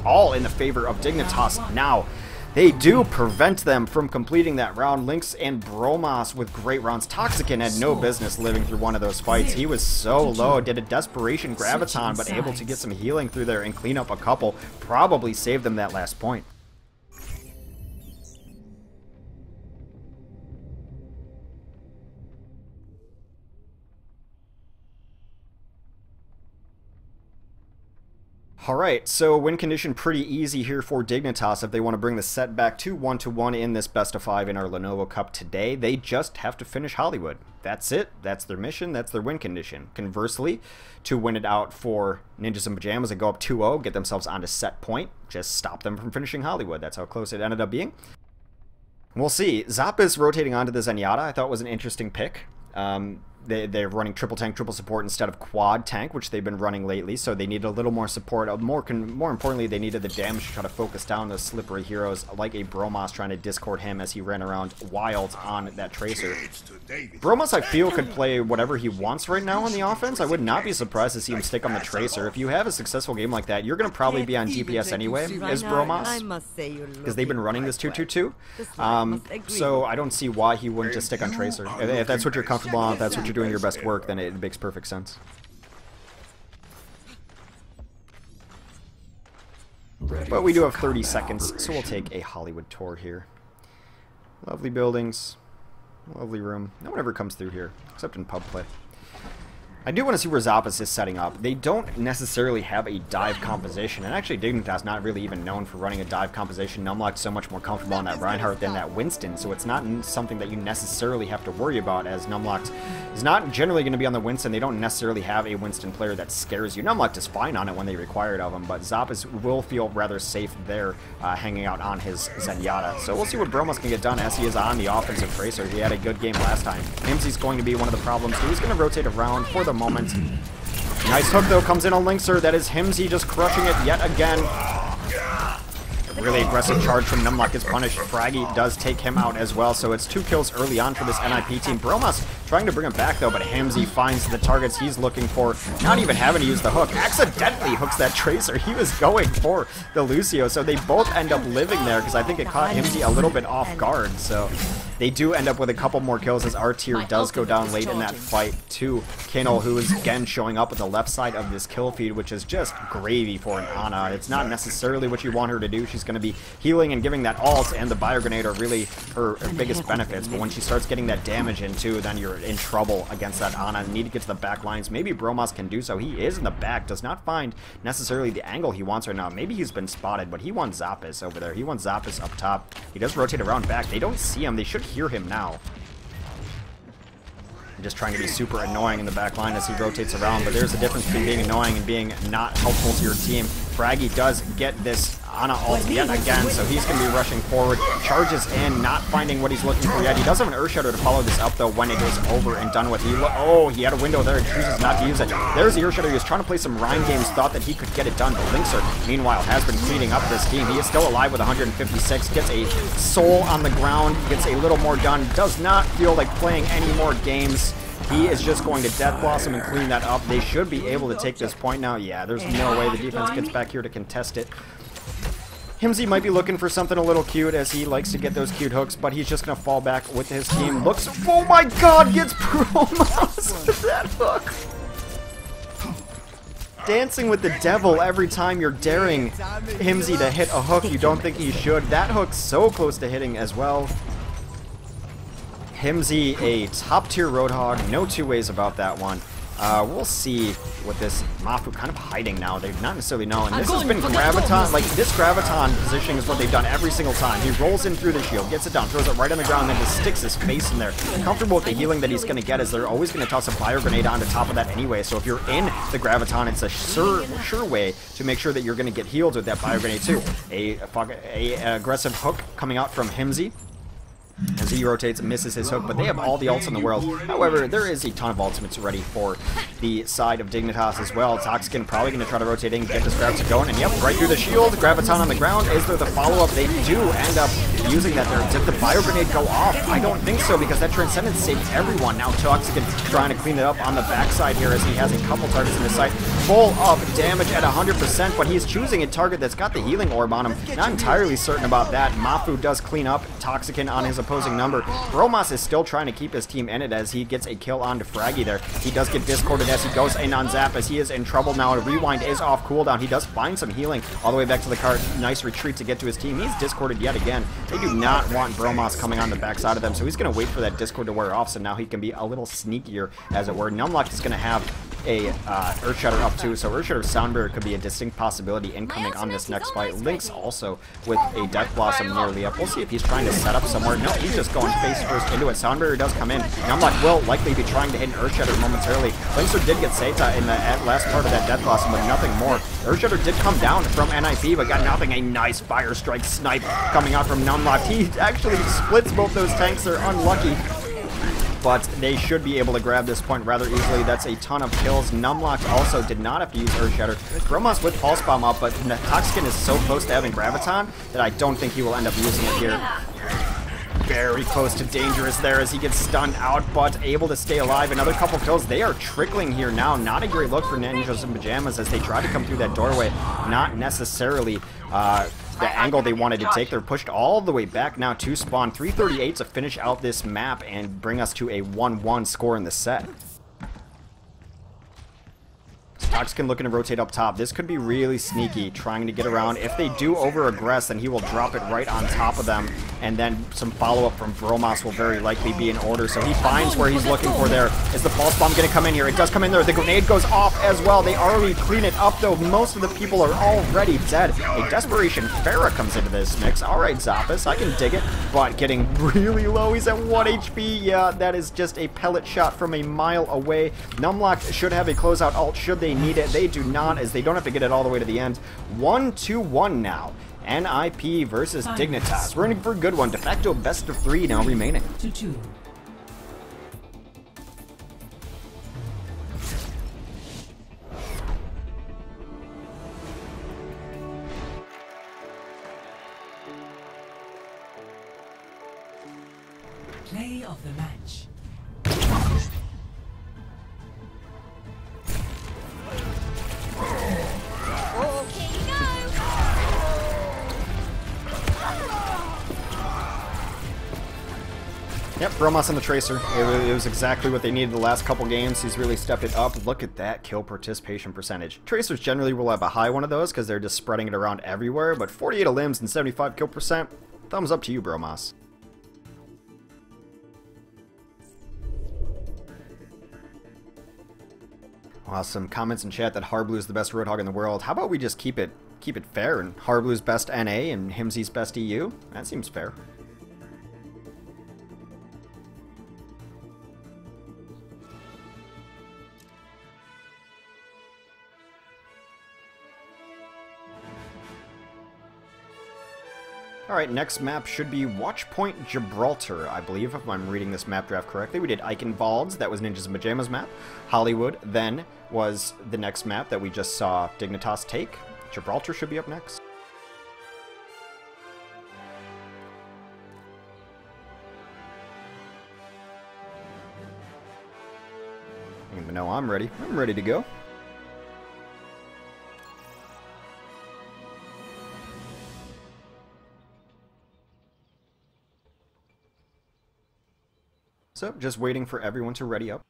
all in the favor of Dignitas now. They do prevent them from completing that round. Lynx and Bromas with great rounds. Toxicant had no business living through one of those fights. He was so low, did a Desperation Graviton, but able to get some healing through there and clean up a couple. Probably saved them that last point. Alright, so win condition pretty easy here for Dignitas if they want to bring the set back to 1-1 in this best of 5 in our Lenovo Cup today. They just have to finish Hollywood. That's it. That's their mission. That's their win condition. Conversely, to win it out for Ninjas in Pyjamas and go up 2-0, get themselves onto set point, just stop them from finishing Hollywood. That's how close it ended up being. We'll see. Zapis rotating onto the Zenyatta I thought was an interesting pick. They're running triple tank, triple support instead of quad tank, which they've been running lately, so they needed a little more support. More importantly, they needed the damage to try to focus down those slippery heroes like a Bromas trying to discord him as he ran around wild on that Tracer. Bromas, I feel, could play whatever he wants right now on the offense. I would not be surprised to see him stick on the Tracer. If you have a successful game like that, you're going to probably be on DPS anyway as Bromas, because they've been running this 2-2-2. So I don't see why he wouldn't just stick on Tracer. If that's what you're comfortable on, if that's what you're doing your best work, then it makes perfect sense. But we do have 30 seconds, so we'll take a Hollywood tour here. Lovely buildings, lovely room. No one ever comes through here, except in pub play. I do want to see where Zappas is setting up. They don't necessarily have a dive composition, and actually Dignitas not really even known for running a dive composition. Numlock's so much more comfortable on that Reinhardt than that Winston, so it's not something that you necessarily have to worry about, as Numlock is not generally going to be on the Winston. They don't necessarily have a Winston player that scares you. Numlock is fine on it when they require it of him, but Zappas will feel rather safe there hanging out on his Zenyatta. So we'll see what Bromas can get done as he is on the offensive Tracer. He had a good game last time. Himsy's going to be one of the problems, so he's going to rotate around for the moment. Nice hook though comes in on Lynxer. That is Himsy just crushing it yet again. Really aggressive charge from Numlock is punished. Fraggy does take him out as well, so it's 2 kills early on for this NIP team. Bromas trying to bring him back though, but Himsy finds the targets he's looking for, not even having to use the hook. Accidentally hooks that Tracer. He was going for the Lucio, so they both end up living there because I think it caught Himsy a little bit off guard. So they do end up with a couple more kills as R-Tier does go down late in that fight to Kinnel, who is again showing up at the left side of this kill feed, which is just gravy for an Ana. It's not necessarily what you want her to do. She's going to be healing and giving that ult, and the Bio Grenade are really her biggest benefits, but when she starts getting that damage in too, then you're in trouble against that Ana. Need to get to the back lines. Maybe Bromas can do so. He is in the back, does not find necessarily the angle he wants right now. Maybe he's been spotted, but he wants Zappas over there. He wants Zappas up top. He does rotate around back. They don't see him. They should hear him now. I'm just trying to be super annoying in the back line as he rotates around, but there's a difference between being annoying and being not helpful to your team. Fraggy does get this Ana ult yet again, so he's going to be rushing forward, charges in, not finding what he's looking for yet. He does have an Earth Shatter to follow this up, though, when it is over and done with. He had a window there and chooses not to use it. There's the Earth Shatter. He was trying to play some Rhyme games, thought that he could get it done, but Lynxer, meanwhile, has been cleaning up this team. He is still alive with 156, gets a soul on the ground, gets a little more done, does not feel like playing any more games. He is just going to Death Blossom and clean that up. They should be able to take this point now. Yeah, there's no way the defense gets back here to contest it. Himsy might be looking for something a little cute, as he likes to get those cute hooks, but he's just going to fall back with his team. Looks, oh my god, gets Bromas with that hook. Dancing with the devil every time you're daring Himsy to hit a hook you don't think he should. That hook's so close to hitting as well. Himsy, a top-tier Roadhog, no two ways about that one. We'll see what this Mafu kind of hiding now. They've not necessarily known. This has been Graviton. Like, this Graviton positioning is what they've done every single time. He rolls in through the shield, gets it down, throws it right on the ground, and then just sticks his face in there. Comfortable with the healing that he's going to get, as they're always going to toss a fire grenade onto top of that anyway. So if you're in the Graviton, it's a sure way to make sure that you're going to get healed with that fire grenade too. A aggressive hook coming out from Himsy, as he rotates and misses his hook, but they have all the ults in the world. However, there is a ton of ultimates ready for the side of Dignitas as well. Toxican probably going to try to rotate in, get this Graviton going, and yep, right through the shield. Graviton on the ground. Is there the follow-up? They do end up using that there. Did the fire grenade go off? I don't think so, because that Transcendence saved everyone. Now Toxican trying to clean it up on the backside here, as he has a couple targets in his sight. Full of damage at 100%, but he's choosing a target that's got the healing orb on him. Not entirely certain about that. Mafu does clean up Toxican on his opposing number. Bromas is still trying to keep his team in it, as he gets a kill onto Fraggy there. He does get discorded as he goes in on Zap, as he is in trouble now. A rewind is off cooldown. He does find some healing all the way back to the cart. Nice retreat to get to his team. He's discorded yet again. They do not want Bromas coming on the backside of them, so he's going to wait for that discord to wear off, so now he can be a little sneakier, as it were. Numlock is going to have a Earthshatter up too, so Earthshatter Soundbarrier could be a distinct possibility incoming on this next fight. Lynx also with a Death Blossom nearly up. We'll see if he's trying to set up somewhere. No, he's just going face first into it. Soundbarrier does come in. Numlock will likely be trying to hit an Earthshatter momentarily. Lynxer did get Seta in the last part of that Death Blossom, but nothing more. Earthshatter did come down from NIP, but got nothing. A nice Fire Strike snipe coming out from Numlock. He actually splits both those tanks. They're unlucky, but they should be able to grab this point rather easily. That's a ton of kills. Numlock also did not have to use Earthshatter. Bromas with Pulse Bomb up, but Toxican is so close to having Graviton that I don't think he will end up using it here. Very close to dangerous there, as he gets stunned out, but able to stay alive. Another couple kills. They are trickling here now. Not a great look for Ninjas in Pyjamas as they try to come through that doorway. Not necessarily the angle they wanted to take. They're pushed all the way back now to spawn. 338 to finish out this map and bring us to a 1-1 score in the set. Toxican looking to rotate up top. This could be really sneaky, trying to get around. If they do over-aggress, then he will drop it right on top of them, and then some follow-up from Bromas will very likely be in order. So he finds where he's looking for there. Is the Pulse Bomb going to come in here? It does come in there. The grenade goes off as well. They already clean it up, though. Most of the people are already dead. A Desperation Pharah comes into this mix. All right, Zappas, I can dig it, but getting really low. He's at 1 HP. Yeah, that is just a pellet shot from a mile away. Numlock should have a closeout ult should they need it. They do not, as they don't have to get it all the way to the end. 1-2-1 now. NIP versus Dignitas. We're in for a good one. De facto best of 3 now remaining. 2-2. Play of the match. Yep, Bromas on the Tracer. It was exactly what they needed the last couple games. He's really stepped it up. Look at that kill participation percentage. Tracers generally will have a high one of those because they're just spreading it around everywhere, but 48 of limbs and 75 kill percent. Thumbs up to you, Bromas. Awesome comments in chat that Harblu is the best Roadhog in the world. How about we just keep it fair and Harblu's best NA and Himsy's best EU? That seems fair. Alright, next map should be Watchpoint Gibraltar, I believe, if I'm reading this map draft correctly. We did Eichenwalde, that was Ninjas in Pyjamas map. Hollywood then was the next map that we just saw Dignitas take. Gibraltar should be up next. Even though I'm ready to go. So, just waiting for everyone to ready up.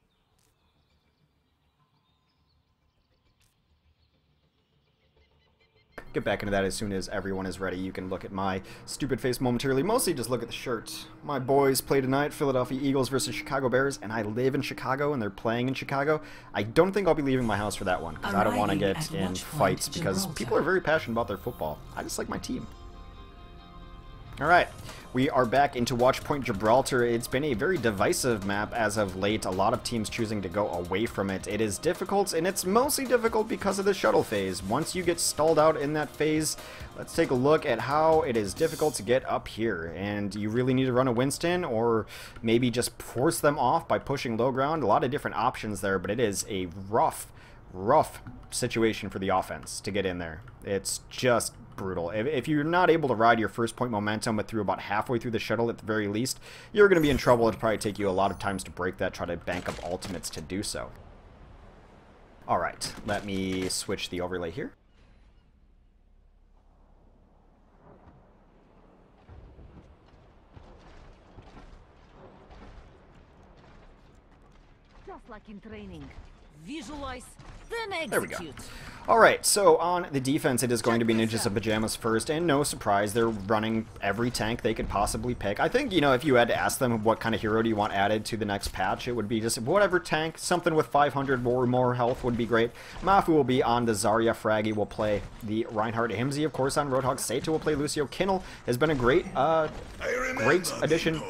get back into that as soon as everyone is ready. You can look at my stupid face momentarily. Mostly just look at the shirt. My boys play tonight, Philadelphia Eagles versus Chicago Bears, and I live in Chicago, and they're playing in Chicago. I don't think I'll be leaving my house for that one, because I don't want to get in fights, because people are very passionate about their football. I just like my team. Alright, we are back into Watchpoint Gibraltar. It's been a very divisive map as of late. A lot of teams choosing to go away from it. It is difficult, and it's mostly difficult because of the shuttle phase. Once you get stalled out in that phase, let's take a look at how it is difficult to get up here. And you really need to run a Winston, or maybe just force them off by pushing low ground. A lot of different options there, but it is a rough situation for the offense to get in there. It's just brutal. If you're not able to ride your first point momentum but through about halfway through the shuttle at the very least, you're going to be in trouble. It'll probably take you a lot of times to break that, try to bank up ultimates to do so. Alright, let me switch the overlay here. Just like in training. Visualize, then execute. There we go. Alright, so on the defense, it is going to be Ninjas of Pyjamas first, and no surprise, they're running every tank they could possibly pick. I think, you know, if you had to ask them what kind of hero do you want added to the next patch, it would be just whatever tank, something with 500 or more health would be great. Mafu will be on the Zarya, Fraggy will play the Reinhardt, Himsy, of course, on Roadhog, Sato will play Lucio, Kinnel has been a great addition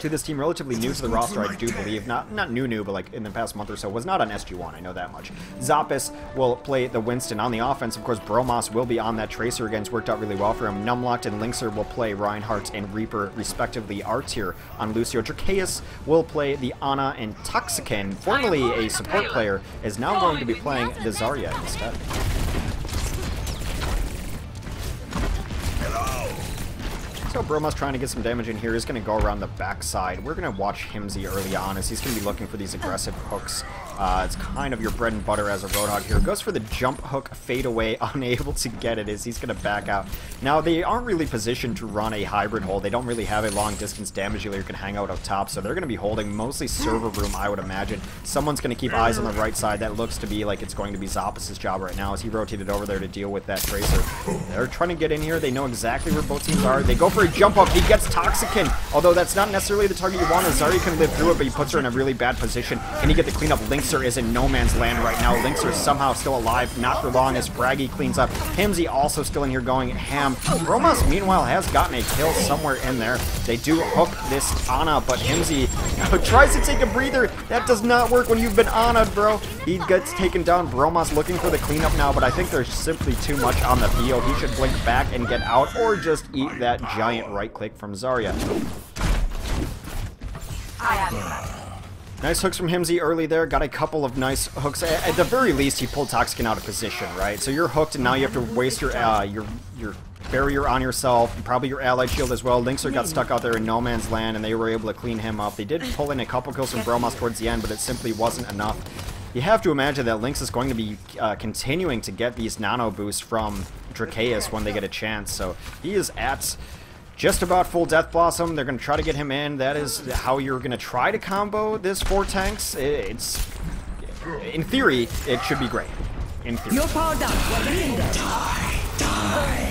to this team, relatively new to the roster, I do believe. Not new, but like in the past month or so, was not on SG1, I know that much. Zappis will play the Winston on the offense. Of course, Bromas will be on that Tracer again. It's worked out really well for him. Numlocked and Linkser will play Reinhardt and Reaper, respectively. R-tier on Lucio. Dracaeus will play the Ana, and Toxican, formerly a support player, is now going to be playing the Zarya instead. So Broma's trying to get some damage in here. He's going to go around the backside. We're going to watch Himsy early on as he's going to be looking for these aggressive hooks. It's kind of your bread and butter as a Roadhog here. Goes for the jump hook, fade away, unable to get it as he's going to back out. Now, they aren't really positioned to run a hybrid hold. They don't really have a long distance damage dealer who can hang out up top, so they're going to be holding mostly server room, I would imagine. Someone's going to keep eyes on the right side. That looks to be like it's going to be Zappis' job right now as he rotated over there to deal with that Tracer. They're trying to get in here. They know exactly where both teams are. They go for a jump up. He gets Toxican, although that's not necessarily the target you want. Zarya can live through it, but he puts her in a really bad position. Can he get the cleanup? Linkser is in no man's land right now. Linkser is somehow still alive, not for long as Fraggy cleans up. Himsy also still in here going ham. Bromas, meanwhile, has gotten a kill somewhere in there. They do hook this Ana, but Himsy tries to take a breather. That does not work when you've been Ana'd, bro. He gets taken down. Bromas looking for the cleanup now, but I think there's simply too much on the field. He should blink back and get out, or just eat that giant right click from Zarya. Nice hooks from Himsy early there. Got a couple of nice hooks. At the very least, he pulled Toxican out of position, right? So you're hooked, and now you have to waste your barrier on yourself, probably your allied shield as well. Linkser got stuck out there in no man's land, and they were able to clean him up. They did pull in a couple kills from Bromas towards the end, but it simply wasn't enough. You have to imagine that Lynx is going to be continuing to get these nano boosts from Dracaeus when they get a chance. So he is at just about full Death Blossom. They're going to try to get him in. That is how you're going to try to combo this 4 tanks. It's, in theory, it should be great. In theory. You're powered down.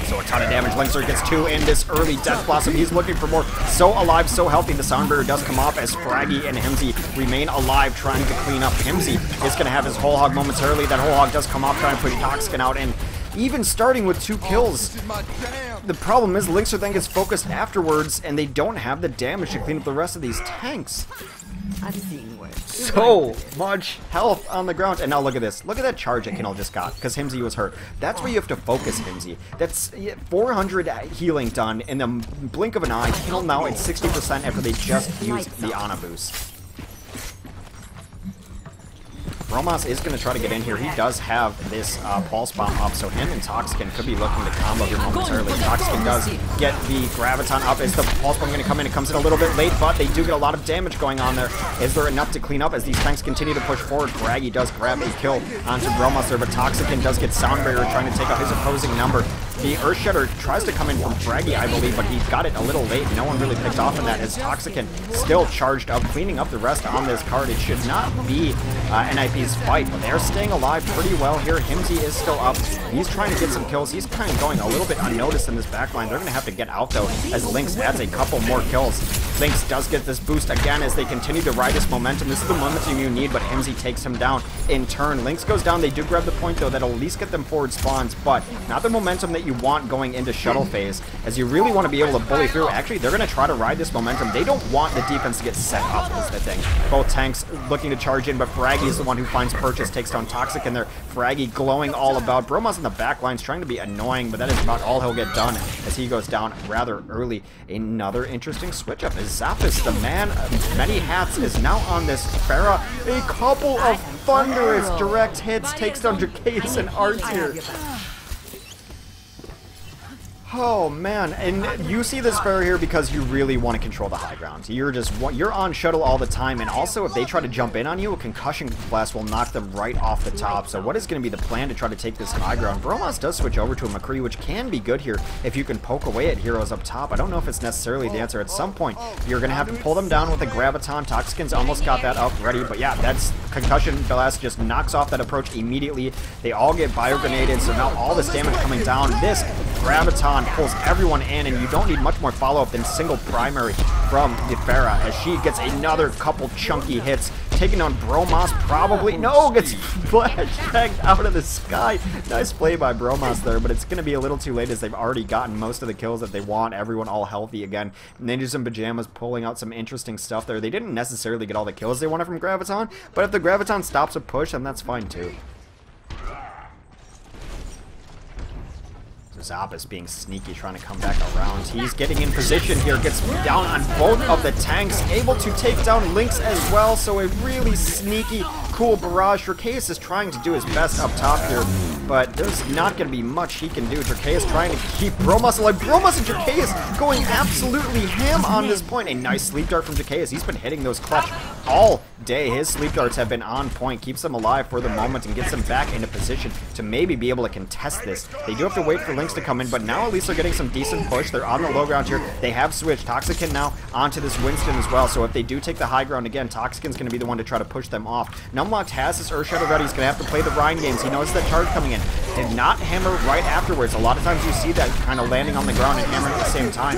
So a ton of damage. Linkser gets 2 in this early Death Blossom. He's looking for more. So alive, so healthy. The Sound Barrier does come off as Fraggy and Himsy remain alive, trying to clean up. Himsy is going to have his Whole Hog momentarily. That Whole Hog does come off, trying to push Toxican out, and even starting with 2 kills. The problem is Linkser then gets focused afterwards, and they don't have the damage to clean up the rest of these tanks. I'm seeing work. So much health on the ground. And now look at this. Look at that charge that Kinnel just got, because Himsy was hurt. That's where you have to focus Himsy. That's 400 healing done in the blink of an eye. Kinnel now at 60% after they just used the Ana boost. Bromas is going to try to get in here. He does have this Pulse Bomb up, so him and Toxican could be looking to combo here momentarily. Toxican does get the Graviton up. Is the Pulse Bomb going to come in? It comes in a little bit late, but they do get a lot of damage going on there. Is there enough to clean up as these tanks continue to push forward? Fraggy does grab a kill onto Bromas there, but Toxican does get Sound Barrier trying to take out his opposing number. The Earth Shredder tries to come in from Fraggy, I believe, but he got it a little late. No one really picked off on that as Toxicant still charged up, cleaning up the rest on this card. It should not be NIP's fight, but they're staying alive pretty well here. Himsy is still up. He's trying to get some kills. He's kind of going a little bit unnoticed in this backline. They're going to have to get out, though, as Lynx adds a couple more kills. Lynx does get this boost again as they continue to ride this momentum. This is the momentum you need, but Himsy takes him down in turn. Lynx goes down. They do grab the point, though. That'll at least get them forward spawns, but not the momentum that you want going into shuttle phase, as you really want to be able to bully through. Actually, they're going to try to ride this momentum. They don't want the defense to get set up, is the thing. Both tanks looking to charge in, but Fraggy is the one who finds Purchase, takes down Toxic in there. Fraggy glowing all about. Bromas in the back lines trying to be annoying, but that is about all he'll get done as he goes down rather early. Another interesting switch up is Zappis, the man of many hats, is now on this Pharah. A couple of thunderous direct hits takes down Jaquays and Arts here. Oh man, and you see this Pharah here because you really want to control the high ground. You're on shuttle all the time, and also if they try to jump in on you, a concussion blast will knock them right off the top. So what is going to be the plan to try to take this high ground? Bromas does switch over to a McCree, which can be good here if you can poke away at heroes up top. I don't know if it's necessarily the answer. At some point, you're going to have to pull them down with a Graviton. Toxican's almost got that up ready, but yeah, that's concussion blast just knocks off that approach immediately. They all get bio-grenaded, so now all this damage coming down. This Graviton pulls everyone in, and you don't need much more follow-up than single primary from the Pharah as she gets another couple chunky hits, taking on Bromas probably. No, gets flash tagged out of the sky. Nice play by Bromas there, but it's going to be a little too late as they've already gotten most of the kills that they want. Everyone all healthy again. Ninjas and Pyjamas pulling out some interesting stuff there. They didn't necessarily get all the kills they wanted from Graviton, but if the Graviton stops a push, then that's fine too. Zappis being sneaky, trying to come back around. He's getting in position here, gets down on both of the tanks, able to take down Lynx as well, so a really sneaky, cool barrage. Dracaeus is trying to do his best up top here, but there's not going to be much he can do. Dracaeus trying to keep Bromas alive. Bromas and Dracaeus going absolutely ham on this point. A nice sleep dart from Dracaeus. He's been hitting those clutch all day. His sleep darts have been on point, keeps them alive for the moment and gets them back into position to maybe be able to contest this. They do have to wait for Lynx to come in, but now at least they're getting some decent push. They're on the low ground here. They have switched. Toxicant now onto this Winston as well, so if they do take the high ground again, Toxicant's going to be the one to try to push them off. Numlocked has his Earth Shredder ready. He's going to have to play the Rhine games. He knows that charge coming in. Did not hammer right afterwards. A lot of times you see that kind of landing on the ground and hammering at the same time.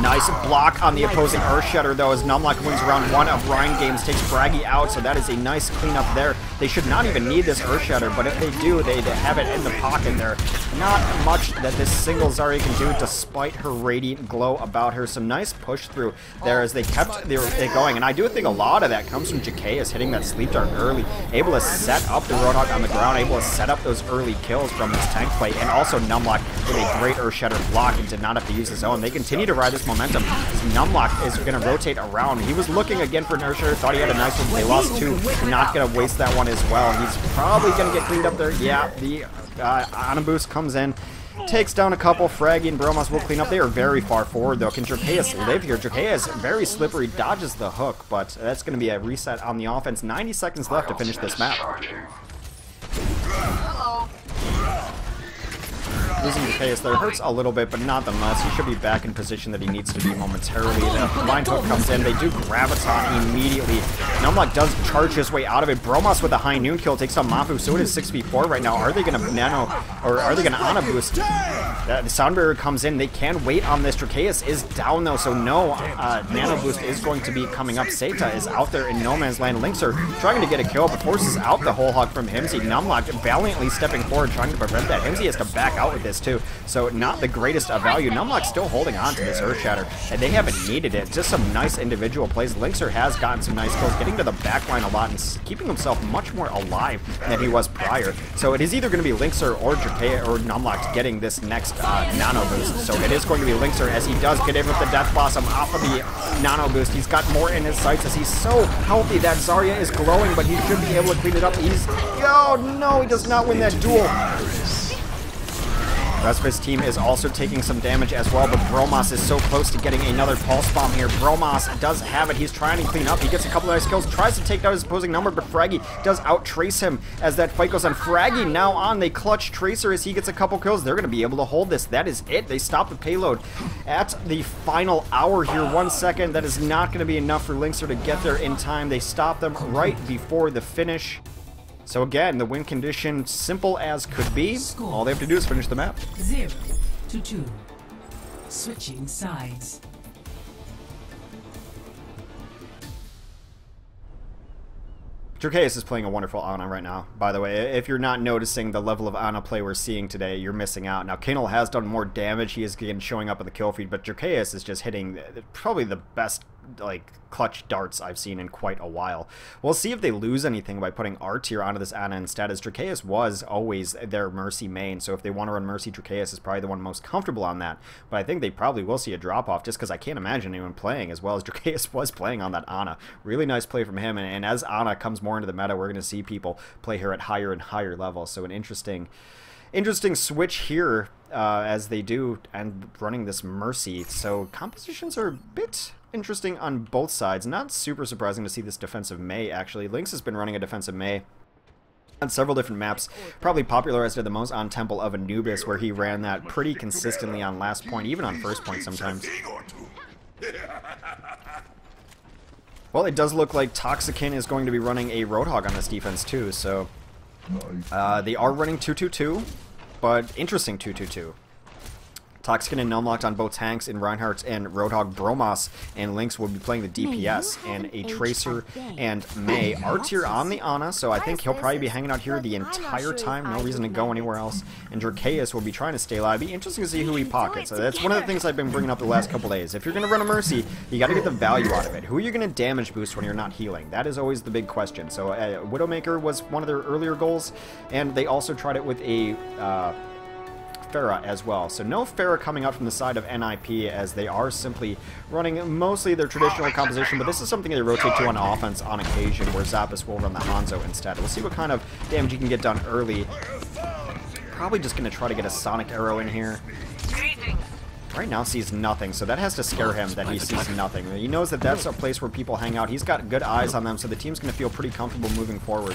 Nice block on the opposing Earth Shredder, though, as Numlock wins round 1 of Rhine Games, takes Fraggy out, so that is a nice cleanup there. They should not even need this Earth Shredder, but if they do, they have it in the pocket there. Not much that this single Zarya can do despite her radiant glow about her. Some nice push through there as they kept it going, and I do think a lot of that comes from Jaquays hitting that sleep dart early, able to set up the Roadhog on the ground, able to set up those early kills from this tank play, and also Numlock with a great Earth Shredder block and did not have to use his own. They continue to ride this momentum. Numlock is going to rotate around. He was looking again for an Earth Shredder, thought he had a nice one. They lost 2. Not going to waste that one as well. He's probably going to get cleaned up there. Yeah, the Anaboost comes in, takes down a couple. Fraggy and Bromas will clean up. They are very far forward, though. Can Dracaeus live here? Dracaeus, very slippery, dodges the hook, but that's going to be a reset on the offense. 90 seconds left to finish this map. Losing Jaquays there hurts a little bit, but not the most. He should be back in position that he needs to be momentarily. The blind hook comes in. They do Graviton immediately. Numlock does charge his way out of it. Bromas with a high noon kill takes on Mafu, so it is 6v4 right now. Are they going to nano, or are they going to Ana boost? The Sound Barrier comes in. They can wait on this. Dracaeus is down, though, so no nano boost is going to be coming up. Seta is out there in no man's land. Lynx are trying to get a kill, but forces out the whole hog from Himsy. Numlock valiantly stepping forward, trying to prevent that. Himsy has to back out with this too, so not the greatest of value. Numlock's still holding on to this Earth Shatter, and they haven't needed it. Just some nice individual plays. Lynxer has gotten some nice kills, getting to the backline a lot and keeping himself much more alive than he was prior. So it is either going to be Lynxer or Dracaeus or Numlock getting this next nano boost. So it is going to be Lynxer as he does get in with the Death Blossom off of the nano boost. He's got more in his sights as he's so healthy. That Zarya is glowing, but he should be able to clean it up. Oh no, he does not win that duel. The rest of his team is also taking some damage as well, but Bromas is so close to getting another pulse bomb here. Bromas does have it. He's trying to clean up. He gets a couple of nice kills, tries to take down his opposing number, but Fraggy does out-trace him as that fight goes on. Fraggy now on the clutch Tracer as he gets a couple kills. They're going to be able to hold this. That is it. They stop the payload at the final hour here. 1 second. That is not going to be enough for Linkser to get there in time. They stop them right before the finish. So again, the win condition, simple as could be. All they have to do is finish the map. 0-2. Switching sides. Drakeus is playing a wonderful Ana right now, by the way. If you're not noticing the level of Ana play we're seeing today, you're missing out. Now, Kinnel has done more damage. He is again showing up at the kill feed, but Drakeus is just hitting probably the best like clutch darts I've seen in quite a while. We'll see if they lose anything by putting R tier onto this Ana instead, as Drakeus was always their Mercy main, so if they want to run Mercy, Drakeus is probably the one most comfortable on that, but I think they probably will see a drop-off just because I can't imagine anyone playing as well as Drakeus was playing on that Ana. Really nice play from him, and as Ana comes more into the meta, we're going to see people play her at higher and higher levels, so an interesting switch here as they do and running this Mercy. So compositions are a bit interesting on both sides. Not super surprising to see this defensive Mei, actually. Lynx has been running a defensive Mei on several different maps, probably popularized it the most on Temple of Anubis, where he ran that pretty consistently on last point, even on first point sometimes. Well, it does look like Toxikin is going to be running a Roadhog on this defense too, so they are running 2-2-2, but interesting 2-2-2. Toxikin and Numlocked on both tanks, and Reinhardt and Roadhog. Bromas and Lynx will be playing the DPS, and a Tracer and Mei. R-tier on the Ana, so I think he'll probably be hanging out here the entire time. No reason to go anywhere else. And Drakeus will be trying to stay alive. Be interesting to see who he pockets. So that's one of the things I've been bringing up the last couple days. If you're going to run a Mercy, you got to get the value out of it. Who are you going to damage boost when you're not healing? That is always the big question. So Widowmaker was one of their earlier goals, and they also tried it with a Pharah as well. So no Pharah coming out from the side of NIP, as they are simply running mostly their traditional composition, but this is something they rotate to on offense on occasion, where Zappos will run the Hanzo instead. We'll see what kind of damage you can get done early. Probably just going to try to get a Sonic Arrow in here. Right now sees nothing, so that has to scare him that he sees nothing. He knows that that's a place where people hang out. He's got good eyes on them, so the team's going to feel pretty comfortable moving forward.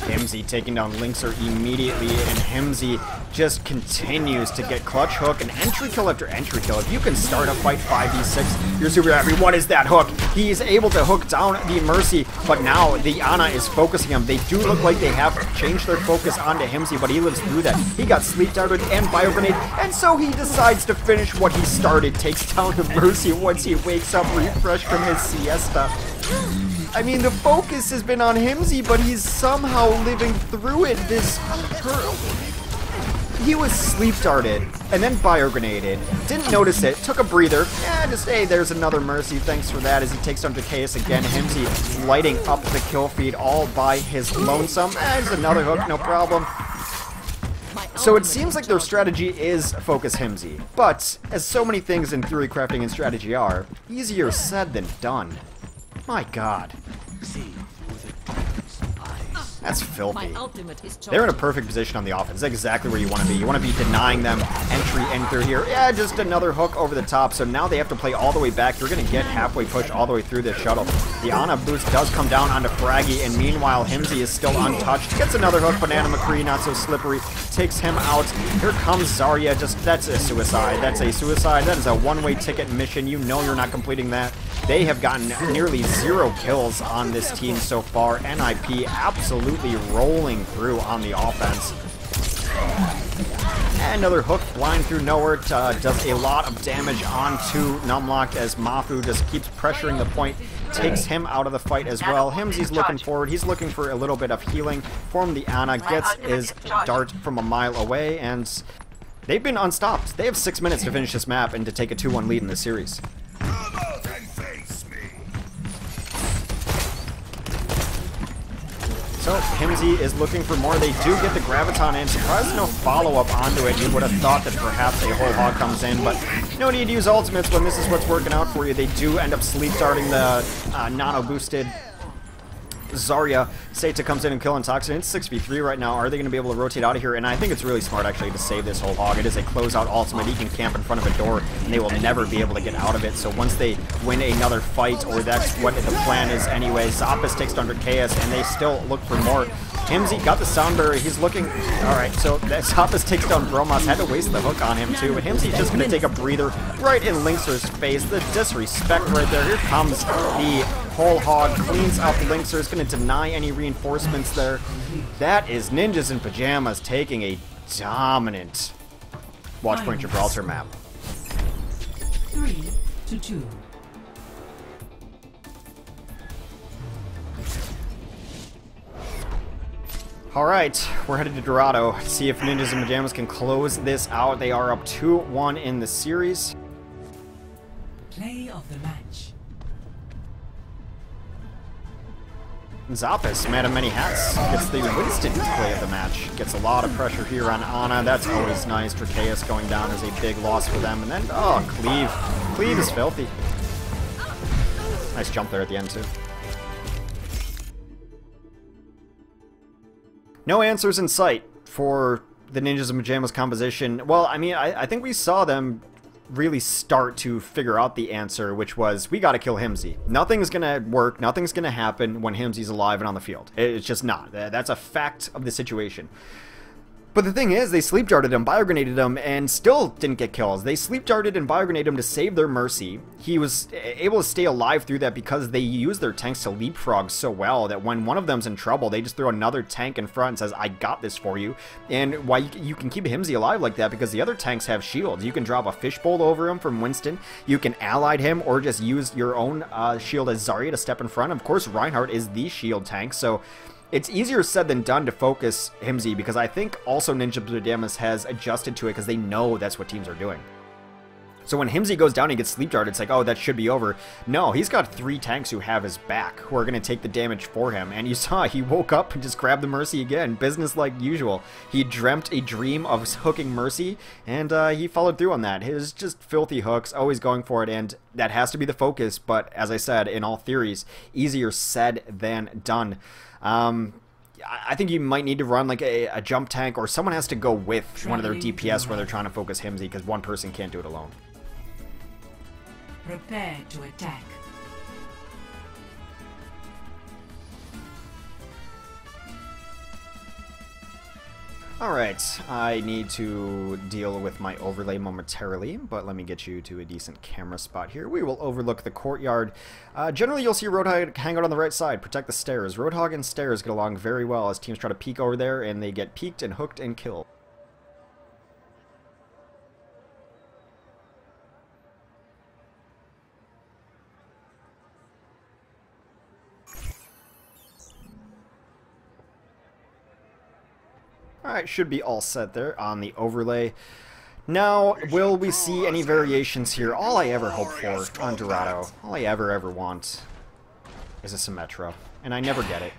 Himsy taking down Linkser immediately, and Himsy just continues to get clutch hook and entry kill after entry kill. If you can start a fight 5v6, you're super happy. What is that hook? He's able to hook down the Mercy, but now the Ana is focusing him. They do look like they have changed their focus onto Himsy, but he lives through that. He got sleep darted and bio grenade, and so he decides to finish what he started. Takes down the Mercy once he wakes up refreshed from his siesta. I mean, the focus has been on Himsy, but he's somehow living through it. He was sleep darted and then bio-grenaded. Didn't notice it. Took a breather. Just, hey, there's another Mercy. Thanks for that, as he takes down Drakeus again. Himsy lighting up the kill feed all by his lonesome. There's another hook. No problem. So it seems like their strategy is focus Himsy. But, as so many things in theory crafting and strategy are, easier said than done. My God. That's filthy. They're in a perfect position on the offense. That's exactly where you want to be. You want to be denying them entry in through here. Yeah, just another hook over the top. So now they have to play all the way back. You're going to get halfway push all the way through this shuttle. The Ana boost does come down onto Fraggy, and meanwhile, Himsy is still untouched. Gets another hook. Banana McCree, not so slippery. Takes him out. Here comes Zarya. That's a suicide. That's a suicide. That is a one-way ticket mission. You know you're not completing that. They have gotten nearly 0 kills on this team so far. NIP absolutely rolling through on the offense. And another hook flying through nowhere. Does a lot of damage onto Numlocked, as Mafu just keeps pressuring the point. Takes him out of the fight as well. Himsy's looking forward. He's looking for a little bit of healing from the Ana. Gets his dart from a mile away, and they've been unstopped. They have 6 minutes to finish this map and to take a 2-1 lead in the series. So Himsy is looking for more. They do get the Graviton in. Surprised no follow-up onto it. You would have thought that perhaps a whole hog comes in, but no need to use ultimates when this is what's working out for you. They do end up sleep darting the nano-boosted Zarya. Seita comes in and killing Toxin. It's 6v3 right now. Are they going to be able to rotate out of here? And I think it's really smart, actually, to save this whole hog. It is a closeout ultimate. He can camp in front of a door, and they will never be able to get out of it. So once they win another fight, or that's what the plan is anyway, Zappis takes down Dracaeus, and they still look for more. Himsy got the sound barrier. He's looking... Alright, so Zappis takes down Bromas. Had to waste the hook on him, too. But Himsy's just going to take a breather right in Linkzr's face. The disrespect right there. Here comes the whole hog, cleans up Linkzr, is going to deny any reinforcements there. That is Ninjas in Pyjamas taking a dominant Watchpoint Gibraltar map. 3-2. Alright, we're headed to Dorado to see if Ninjas in Pyjamas can close this out. They are up 2-1 in the series. Play of the match. Zappis, man of many hats, gets the Winston play of the match. Gets a lot of pressure here on Ana. That's always nice. Dracaeus going down is a big loss for them. And then, oh, Cleave. Cleave is filthy. Nice jump there at the end, too. No answers in sight for the Ninjas in Pyjamas composition. Well, I mean, I think we saw them really start to figure out the answer, which was, we gotta kill Himsy. Nothing's gonna work, nothing's gonna happen when Himsy's alive and on the field. It's just not. That's a fact of the situation. But the thing is, they sleep darted him, biogrenaded him, and still didn't get kills. They sleep darted and biogrenaded him to save their Mercy. He was able to stay alive through that because they use their tanks to leapfrog so well that when one of them's in trouble, they just throw another tank in front and says, I got this for you. And why you can keep Himsy alive like that, because the other tanks have shields. You can drop a fishbowl over him from Winston. You can allied him or just use your own shield as Zarya to step in front. Of course, Reinhardt is the shield tank, so it's easier said than done to focus Himsy, because I think also Ninja Pyjamas has adjusted to it because they know that's what teams are doing. So when Himsy goes down and gets sleep darted, it's like, oh, that should be over. No, he's got 3 tanks who have his back, who are going to take the damage for him. And you saw he woke up and just grabbed the Mercy again, business like usual. He dreamt a dream of hooking Mercy, and he followed through on that. It was just filthy hooks, always going for it, and that has to be the focus. But as I said, in all theories, easier said than done. I think you might need to run like a jump tank, or someone has to go with one of their DPS where they're trying to focus Himsy, because one person can't do it alone. Prepare to attack. Alright, I need to deal with my overlay momentarily, but let me get you to a decent camera spot here. We will overlook the courtyard. Generally, you'll see Roadhog hang out on the right side, protect the stairs. Roadhog and stairs get along very well as teams try to peek over there, and they get peeked and hooked and killed. Alright, should be all set there on the overlay. Now, will we see any variations here? All I ever hope for on Dorado, all I ever want, is a Symmetra, and I never get it.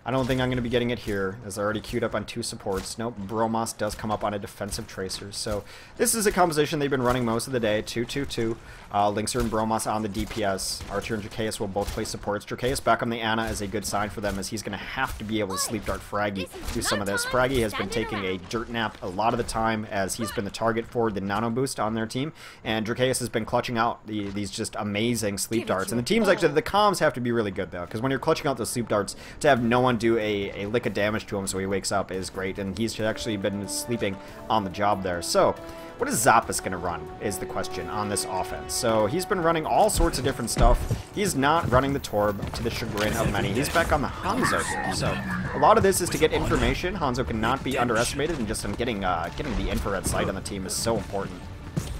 I don't think I'm going to be getting it here, as I already queued up on 2 supports. Nope, Bromas does come up on a defensive tracer. So this is a composition they've been running most of the day, 2-2-2. Linkzr and Bromas on the DPS. Archer and Dracaeus will both play supports. Dracaeus back on the Ana is a good sign for them, as he's going to have to be able to sleep dart Fraggy do some of this. Fraggy has been taking a dirt nap a lot of the time, as he's been the target for the nano boost on their team, and Dracaeus has been clutching out these just amazing sleep darts. And the teams actually, the comms have to be really good though, because when you're clutching out those sleep darts, to have no one do a lick of damage to him so he wakes up is great, and he's actually been sleeping on the job there. So what is Zappis going to run is the question on this offense. So he's been running all sorts of different stuff. He's not running the Torb, to the chagrin of many. He's back on the Hanzo here. So a lot of this is to get information. Hanzo cannot be underestimated, and just getting the infrared sight on the team is so important.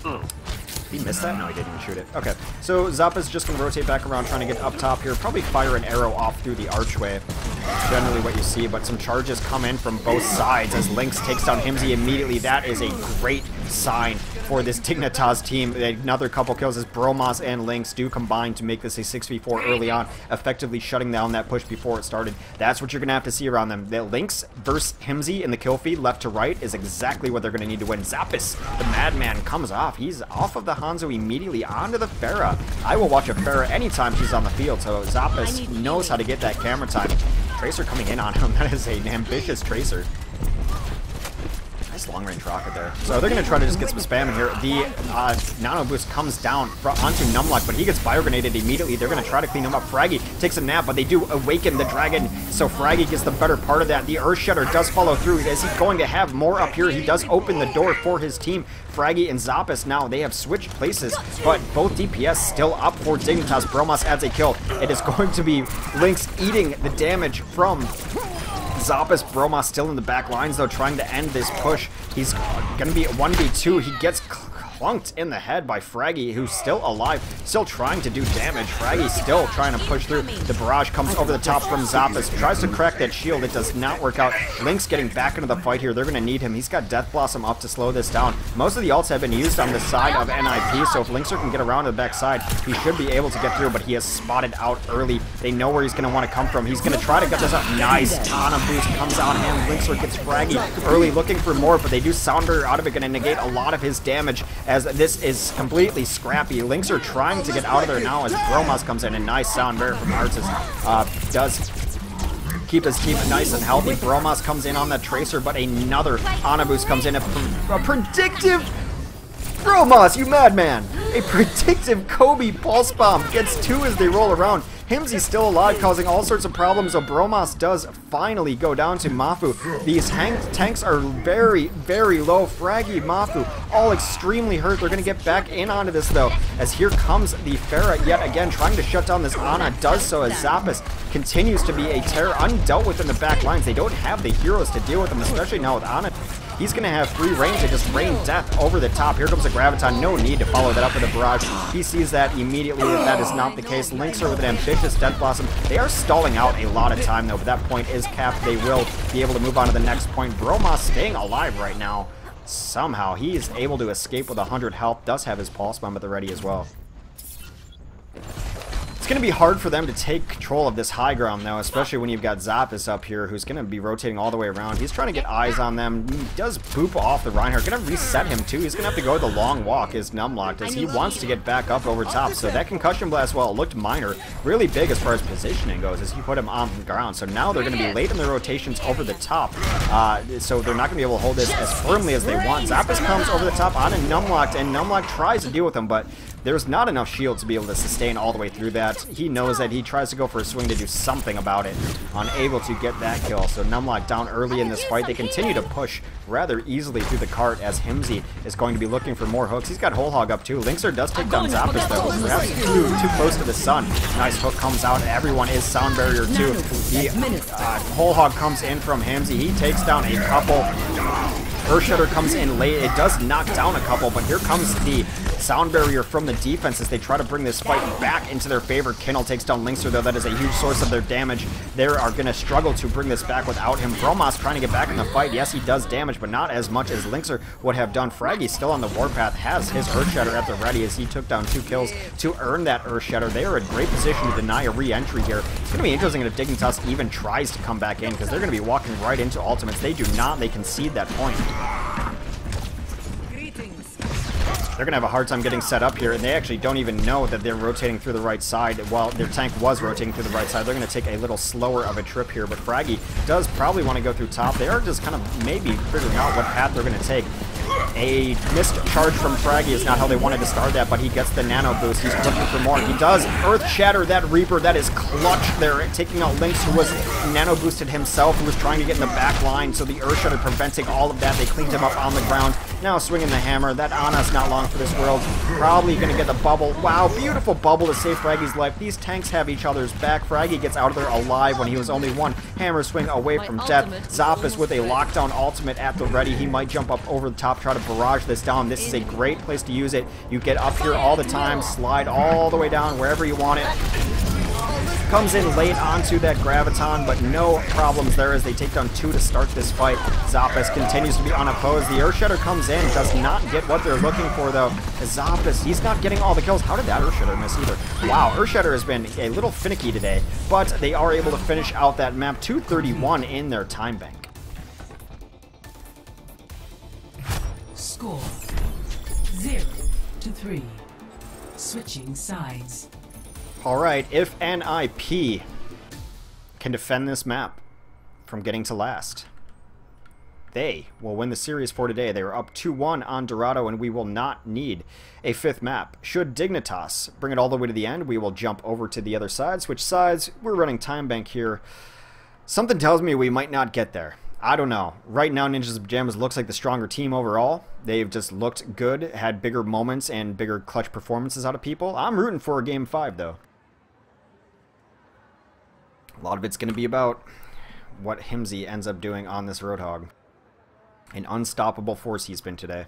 Did he miss that? No, he didn't even shoot it. Okay, so Zappa's just going to rotate back around, trying to get up top here. Probably fire an arrow off through the archway. Generally what you see, but some charges come in from both sides as Lynx takes down Himsy immediately. That is a great sign for this Dignitas team. Another couple kills as Bromas and Lynx do combine to make this a 6v4 early on, effectively shutting down that push before it started. That's what you're going to have to see around them. The Lynx versus Himsy in the kill feed left to right is exactly what they're going to need to win. Zappis, the madman, comes off. He's off of the Hanzo immediately onto the Pharah. I will watch a Pharah anytime she's on the field, so Zappis knows how to get that camera time. Tracer coming in on him. That is an ambitious Tracer. Nice long-range rocket there. So they're going to try to just get some spam in here. The nano boost comes down onto Numlock, but he gets bio-grenaded immediately. They're going to try to clean him up. Fraggy takes a nap, but they do awaken the dragon, so Fraggy gets the better part of that. The Earth Shudder does follow through. Is he going to have more up here? He does open the door for his team. Fraggy and Zappis now, they have switched places, but both DPS still up for Dignitas. Bromas adds a kill. It is going to be Lynx eating the damage from Zappis. Bromas still in the back lines, though, trying to end this push. He's going to be 1v2. He gets clunked in the head by Fraggy, who's still alive, still trying to do damage. Fraggy still trying to push through. The barrage comes over the top from Zappis. Tries to crack that shield. It does not work out. Lynx getting back into the fight here. They're going to need him. He's got Death Blossom up to slow this down. Most of the ults have been used on the side of NIP, so if Lynxer can get around to the back side, he should be able to get through, but he has spotted out early. They know where he's going to want to come from. He's going to try to get this up. Nice. Tana boost comes on him. Lynxer gets Fraggy early, looking for more, but they do Sounder out of it, going to negate a lot of his damage, as this is completely scrappy. Lynxer trying to get out of there now as Bromas comes in, and nice sound there from Artis. Does keep his team nice and healthy. Bromas comes in on that Tracer, but another Ana boost comes in. A predictive Bromas, you madman! A predictive Kobe pulse bomb gets two as they roll around. Himsy's still alive, causing all sorts of problems, so Bromas does finally go down to Mafu. These tanks are very, very low. Fraggy, Mafu, all extremely hurt. They're going to get back in onto this, though, as here comes the Pharah yet again, trying to shut down this Ana. Does so as Zappis continues to be a terror undealt with in the back lines. They don't have the heroes to deal with them, especially now with Ana. He's going to have free range to just rain death over the top. Here comes a Graviton. No need to follow that up with a barrage. He sees that immediately. That is not the case. Lynxer with an ambitious Death Blossom. They are stalling out a lot of time, though, but that point is capped. They will be able to move on to the next point. Bromas staying alive right now. Somehow, he is able to escape with 100 health. Does have his Pulse Bomb at the ready as well. It's going to be hard for them to take control of this high ground, though, especially when you've got Zappis up here, who's going to be rotating all the way around. He's trying to get eyes on them. He does boop off the Reinhardt. Going to reset him, too. He's going to have to go the long walk, is Numlocked, as he wants to get back up over top. So that Concussion Blast, well, it looked minor, really big as far as positioning goes, as he put him on the ground. So now they're going to be late in their rotations over the top. So they're not going to be able to hold this as firmly as they want. Zappis comes over the top on a Numlocked, and Numlocked tries to deal with him, but there's not enough shield to be able to sustain all the way through that. He knows that. He tries to go for a swing to do something about it. Unable to get that kill. So Numlock down early in this fight. They continue to push rather easily through the cart as Himsy is going to be looking for more hooks. He's got Whole Hog up too. Lynxer does take down Zappis though. Perhaps too close to the sun. Nice hook comes out. Everyone is Sound Barrier too. The Whole Hog comes in from Himsy. He takes down a couple. Earth Shudder comes in late. It does knock down a couple, but here comes the Sound Barrier from the defense as they try to bring this fight back into their favor. Kindle takes down Lynxer, though. That is a huge source of their damage. They are going to struggle to bring this back without him. Bromas trying to get back in the fight. Yes, he does damage, but not as much as Lynxer would have done. Fraggy still on the warpath, has his Earth Shatter at the ready as he took down 2 kills to earn that Earth Shatter. They are in great position to deny a re-entry here. It's going to be interesting if Dignitas even tries to come back in, because they're going to be walking right into ultimates. They do not. They concede that point. They're going to have a hard time getting set up here, and they actually don't even know that they're rotating through the right side. While their tank was rotating through the right side, they're going to take a little slower of a trip here, but Fraggy does probably want to go through top. They are just kind of maybe figuring out what path they're going to take. A missed charge from Fraggy is not how they wanted to start that, but he gets the nano boost. He's looking for more. He does Earth Shatter that Reaper. That is clutch there, taking out Lynx, who was nano boosted himself, who was trying to get in the back line. So the Earth Shatter preventing all of that. They cleaned him up on the ground. Now swinging the hammer. That Ana's not long for this world. Probably going to get the bubble. Wow, beautiful bubble to save Fraggy's life. These tanks have each other's back. Fraggy gets out of there alive when he was only one hammer swing away from death. Zappis with a lockdown ultimate at the ready. He might jump up over the top, try to barrage this down. This is a great place to use it. You get up here all the time, slide all the way down wherever you want it. comes in late onto that Graviton, but no problems there as they take down 2 to start this fight. Zappas continues to be unopposed. The Earthshatter comes in, does not get what they're looking for though. Zappas, he's not getting all the kills. How did that Earthshatter miss either? Wow, Earthshatter has been a little finicky today, but they are able to finish out that map. 2:31 in their time bank. Score 0-3. Switching sides. Alright, if NIP can defend this map from getting to last, they will win the series for today. They are up 2-1 on Dorado, and we will not need a 5th map. Should Dignitas bring it all the way to the end, we will jump over to the other side. Switch sides. We're running time bank here. Something tells me we might not get there. I don't know. Right now, Ninjas of Pyjamas looks like the stronger team overall. They've just looked good, had bigger moments and bigger clutch performances out of people. I'm rooting for a Game 5, though. A lot of it's going to be about what Himsy ends up doing on this Roadhog. An unstoppable force he's been today.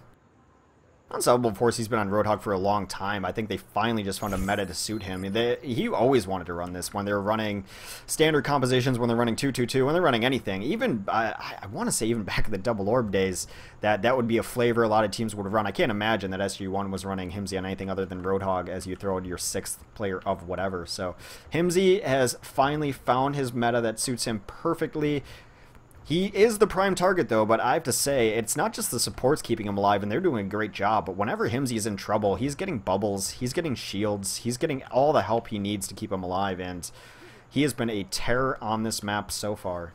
Unstoppable force he's been on Roadhog for a long time. I think they finally just found a meta to suit him. He always wanted to run this when they're running standard compositions, when they're running 2-2-2, when they're running anything. Even, I want to say even back in the Double Orb days, that would be a flavor a lot of teams would run. I can't imagine that SG1 was running Himsy on anything other than Roadhog as you throw your 6th player of whatever. So Himsy has finally found his meta that suits him perfectly. He is the prime target, though, but I have to say, it's not just the supports keeping him alive, and they're doing a great job, but whenever Himsy is in trouble, he's getting bubbles, he's getting shields, he's getting all the help he needs to keep him alive, and he has been a terror on this map so far.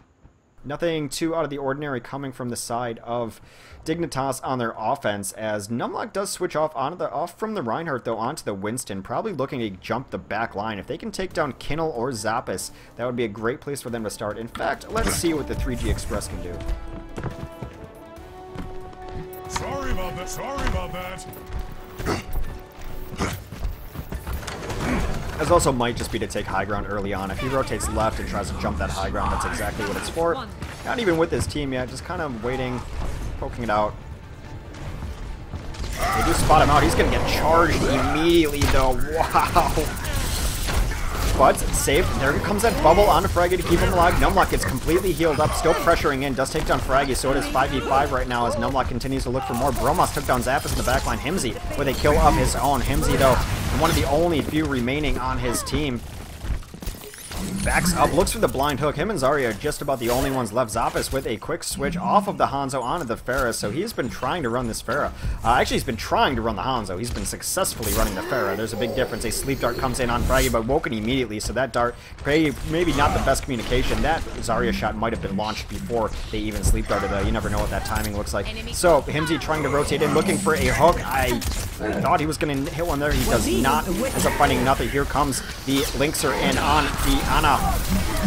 Nothing too out of the ordinary coming from the side of Dignitas on their offense, as Numlock does switch off from the Reinhardt though onto the Winston, probably looking to jump the back line. If they can take down Kinnel or Zappas, that would be a great place for them to start. In fact, let's see what the 3G Express can do. Sorry about that, sorry about that. As also might just be to take high ground early on. If he rotates left and tries to jump that high ground, that's exactly what it's for. Not even with his team yet, just kind of waiting, poking it out. They do spot him out. He's going to get charged immediately, though. Wow. But safe. There comes that bubble onto Fraggy to keep him alive. Numlock gets completely healed up, still pressuring in. Does take down Fraggy, so it is 5v5 right now as Numlock continues to look for more. Bromas took down Zappas in the backline. Himsy with a kill of his own. Himsy, though, one of the only few remaining on his team. Backs up, looks for the blind hook. Him and Zarya are just about the only ones left. Zappas with a quick switch off of the Hanzo onto the Pharah, so he's been trying to run this Pharah. Actually, he's been trying to run the Hanzo. He's been successfully running the Pharah. There's a big difference. A sleep dart comes in on Fraggy, but woken immediately, so that dart, maybe not the best communication. That Zarya shot might have been launched before they even sleep darted, though. You never know what that timing looks like. So, Himsy trying to rotate in, looking for a hook. I thought he was going to hit one there. He does not. Ends up finding nothing. Here comes the Linkser in on the Ana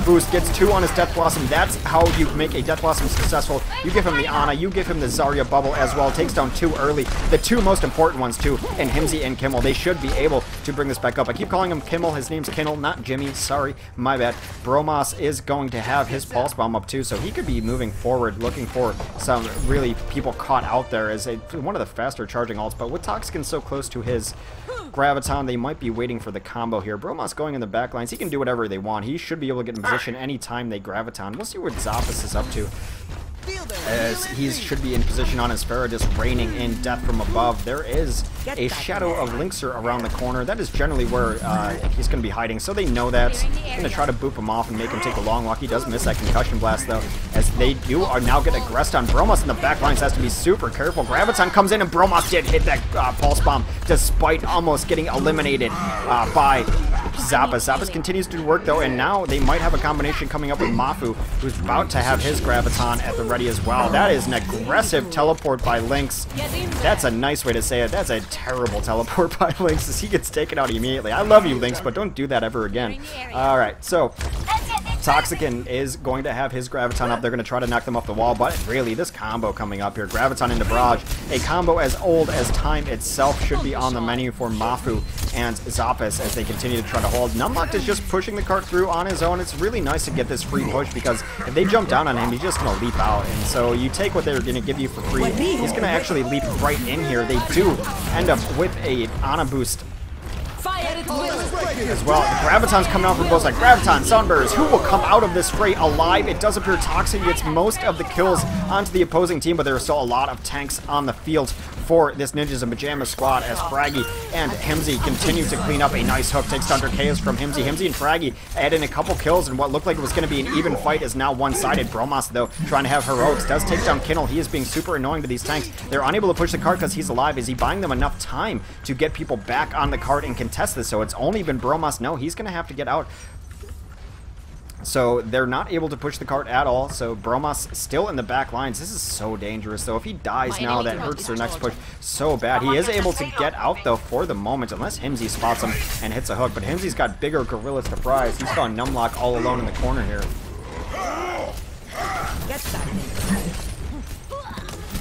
boost. Gets 2 on his Death Blossom. That's how you make a Death Blossom successful. You give him the Ana, you give him the Zarya bubble as well. Takes down 2 early. The 2 most important ones, too, and Himsy and Kimmel. They should be able to bring this back up. I keep calling him Kimmel. His name's Kinnel, not Jimmy. Sorry, my bad. Bromas is going to have his Pulse Bomb up, too, so he could be moving forward, looking for some really people caught out there as one of the faster charging ults, but with Toxicin so close to his Graviton, they might be waiting for the combo here. Bromas going in the back lines. He can do whatever they want. He should be able to get in position anytime they Graviton. We'll see what Zappas is up to, as he should be in position on his Pharah, just raining in death from above. There is a shadow of Linkser around the corner. That is generally where he's going to be hiding, so they know that. Going to try to boop him off and make him take a long walk. He does miss that concussion blast, though, as they are now get aggressed on Bromas in the back lines. Has to be super careful. Graviton comes in, and Bromas did hit that Pulse Bomb, despite almost getting eliminated by Zappas. Zappas continues to do work, though, and now they might have a combination coming up with Mafu, who's about to have his Graviton at the ready as well. That is an aggressive teleport by Lynx. That's a nice way to say it. That's a terrible teleport by Lynx as he gets taken out immediately. I love you, Lynx, but don't do that ever again. Alright, so Toxicin is going to have his Graviton up. They're going to try to knock them off the wall, but really, this combo coming up here, Graviton into Barrage, a combo as old as time itself, should be on the menu for Mafu and Zappas as they continue to try to hold. Numlock is just pushing the cart through on his own. It's really nice to get this free push, because if they jump down on him, he's just going to leap out, and so you take what they're going to give you for free. He's going to actually leap right in here. They do end up with a Ana boost as well. The Graviton's coming out from both sides. Graviton, Sunburst, who will come out of this fray alive? It does appear Toxic gets most of the kills onto the opposing team, but there are still a lot of tanks on the field for this Ninjas and Pyjamas squad as Fraggy and Himsy continue to clean up. A nice hook takes down Chaos from Himsy. Himsy and Fraggy add in a couple kills, and what looked like it was going to be an even fight is now one-sided. Bromas, though, trying to have heroics, does take down Kinnel. He is being super annoying to these tanks. They're unable to push the cart because he's alive. Is he buying them enough time to get people back on the cart and contest this? So it's only been Bromas. No, he's going to have to get out. So they're not able to push the cart at all. So Bromas still in the back lines. This is so dangerous, though. If he dies now, that hurts their next push so bad. He is able to get out, though, for the moment, unless Himsy spots him and hits a hook. But Himsy's got bigger gorillas to prize. He's got Numlock all alone in the corner here.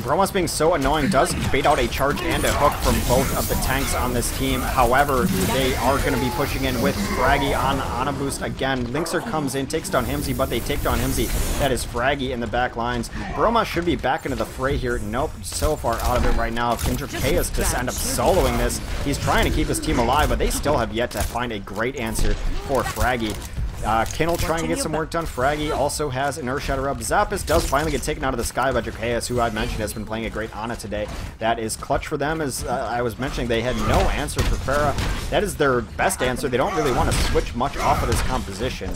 Bromas being so annoying does bait out a charge and a hook from both of the tanks on this team. However, they are going to be pushing in with Fraggy on a boost again. Linkser comes in, takes down Himsy, but they take down Himsy. That is Fraggy in the back lines. Bromas should be back into the fray here. Nope, so far out of it right now. Chaos just end up soloing this. He's trying to keep his team alive, but they still have yet to find a great answer for Fraggy. Kinnel trying to get some work done. Fraggy also has an Earth Shatter up. Zappis does finally get taken out of the sky by Chaos, who I mentioned has been playing a great Ana today. That is clutch for them. As I was mentioning, they had no answer for Pharah. That is their best answer. They don't really want to switch much off of this composition.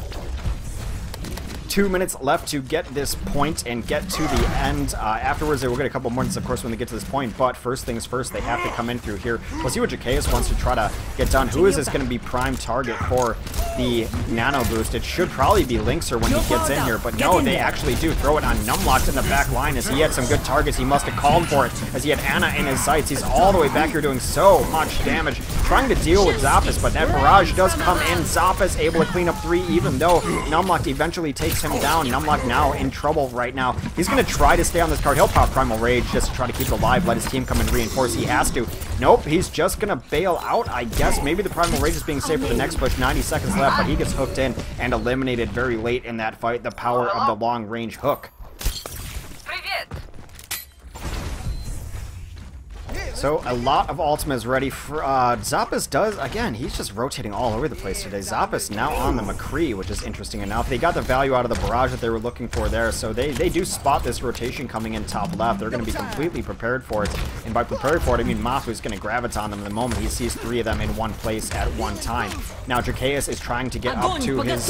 2 minutes left to get this point and get to the end. Afterwards, they will get a couple more minutes, of course, when they get to this point. But first things first, they have to come in through here. We'll see what Chaos wants to try to get done. Who is this going to be prime target for the nano boost? It should probably be Linkser when he gets in here. But no, they actually do throw it on Numlock in the back line as he had some good targets. He must have called for it as he had Ana in his sights. He's all the way back here doing so much damage, trying to deal with Zappis. But that barrage does come in. Zappis able to clean up 3, even though Numlock eventually takes him down. Numlock now in trouble right now. He's going to try to stay on this card. He'll pop Primal Rage just to try to keep it alive, let his team come and reinforce. He has to. Nope, he's just going to bail out, I guess. Maybe the Primal Rage is being saved for the next push. 90 seconds left, but he gets hooked in and eliminated very late in that fight. The power of the long-range hook. So a lot of ultimates ready for Zappis does, again, he's just rotating all over the place today. Zappis now on the McCree, which is interesting enough. They got the value out of the barrage that they were looking for there, so they do spot this rotation coming in top left. They're going to be completely prepared for it, and by prepared for it, I mean Mafu is going to graviton them the moment he sees 3 of them in one place at one time. Now Chaos is trying to get up to his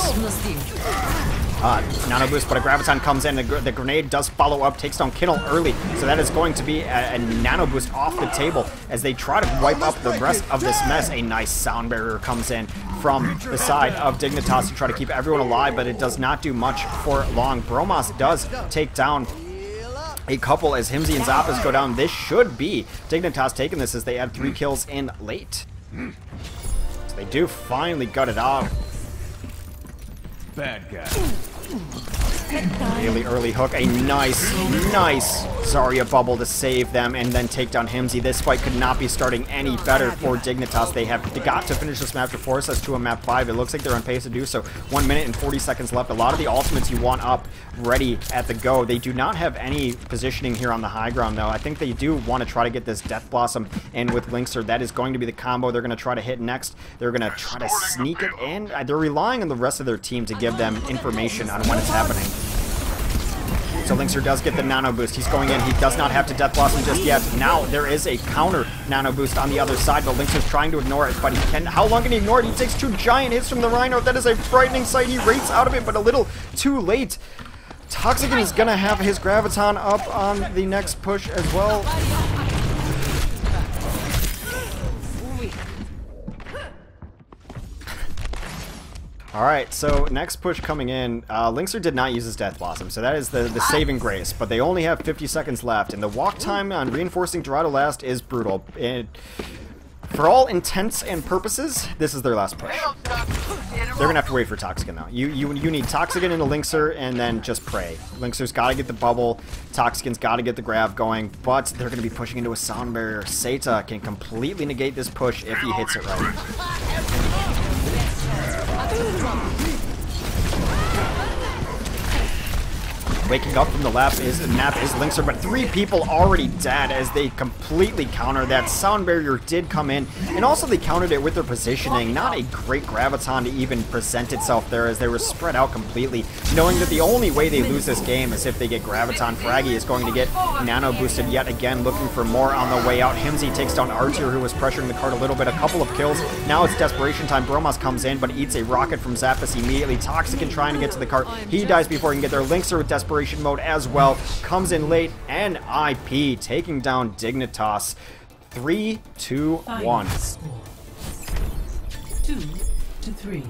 nano boost, but a graviton comes in. The grenade does follow up, takes down Kinnel early, so that is going to be a nano boost off the table as they try to wipe up the rest of this mess. A nice sound barrier comes in from the side of Dignitas to try to keep everyone alive, but it does not do much for long. Bromas does take down a couple as Himsy and Zappis go down. This should be Dignitas taking this as they add 3 kills in late. So they do finally gut it out. Bad guy. Really early hook, a nice Zarya bubble to save them and then take down Himsy. This fight could not be starting any better for Dignitas. They have got to finish this map to force us to a map 5. It looks like they're on pace to do so. 1 minute and 40 seconds left. A lot of the ultimates you want up, ready at the go. They do not have any positioning here on the high ground, though. I think they do want to try to get this Death Blossom in with Linkser. That is going to be the combo they're going to try to hit next. They're going to try to sneak it in. They're relying on the rest of their team to give them information on when it's happening. So Linkser does get the nano boost. He's going in. He does not have to Death Blossom just yet. Now there is a counter nano boost on the other side, but Linkser's trying to ignore it, but he can. How long can he ignore it? He takes 2 giant hits from the Rhino. That is a frightening sight. He rates out of it, but a little too late. Toxican is going to have his Graviton up on the next push as well. Alright, so next push coming in, Linkser did not use his Death Blossom, so that is the saving grace, but they only have 50 seconds left, and the walk time on reinforcing Dorado last is brutal. For all intents and purposes, this is their last push. They're going to have to wait for Toxican, though. You need Toxican into Linkser, and then just pray. Linkser's got to get the bubble, Toxican's got to get the grav going, but they're going to be pushing into a sound barrier. Seta can completely negate this push if he hits it right. Waking up from the nap is Linkser, but 3 people already dead as they completely counter that. Sound barrier did come in, and also they countered it with their positioning. Not a great graviton to even present itself there as they were spread out completely, knowing that the only way they lose this game is if they get graviton. Fraggy is going to get nano boosted yet again, looking for more on the way out. Himsy takes down Artier, who was pressuring the card a little bit. A couple of kills. Now it's desperation time. Bromas comes in, but eats a rocket from Zappis immediately. Toxic and trying to get to the cart. He dies before he can get there. Linkser with desperation mode as well. Comes in late, and IP taking down Dignitas. 3, 2, 1. 2-3.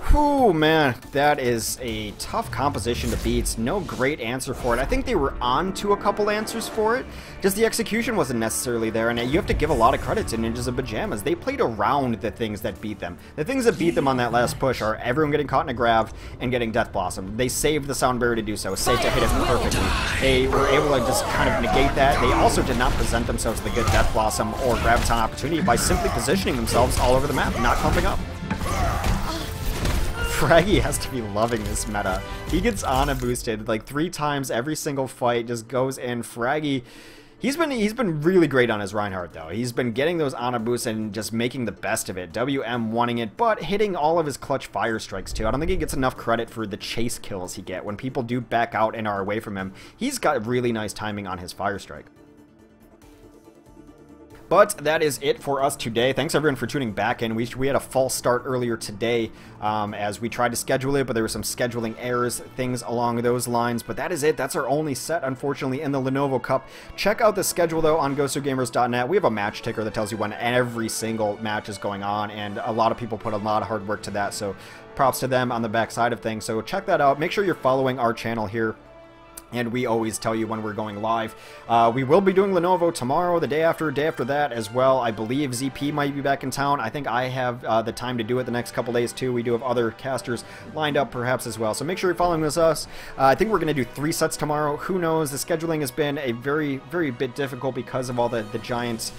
Whew, man, that is a tough composition to beat. No great answer for it. I think they were on to a couple answers for it. Just the execution wasn't necessarily there, and you have to give a lot of credit to Ninjas of Pyjamas. They played around the things that beat them. The things that beat them on that last push are everyone getting caught in a grab and getting Death Blossom. They saved the sound barrier to do so, saved to hit it perfectly. They were able to just kind of negate that. They also did not present themselves with a good Death Blossom or Graviton opportunity by simply positioning themselves all over the map, not clumping up. Fraggy has to be loving this meta. He gets Ana boosted like 3 times every single fight, just goes in. Fraggy, he's been really great on his Reinhardt though. He's been getting those Ana boosts and just making the best of it. WM wanting it, but hitting all of his clutch fire strikes too. I don't think he gets enough credit for the chase kills he get when people do back out and are away from him. He's got really nice timing on his fire strike. But that is it for us today. Thanks everyone for tuning back in. We had a false start earlier today as we tried to schedule it, but there were some scheduling errors, things along those lines. But that is it. That's our only set, unfortunately, in the Lenovo Cup. Check out the schedule, though, on GosuGamers.net. We have a match ticker that tells you when every single match is going on, and a lot of people put a lot of hard work to that, so props to them on the back side of things. So check that out. Make sure you're following our channel here, and we always tell you when we're going live. We will be doing Lenovo tomorrow, the day after that as well. I believe ZP might be back in town. I think I have the time to do it the next couple days too. We do have other casters lined up perhaps as well. So make sure you're following us. I think we're going to do 3 sets tomorrow. Who knows? The scheduling has been a very bit difficult because of all the Giants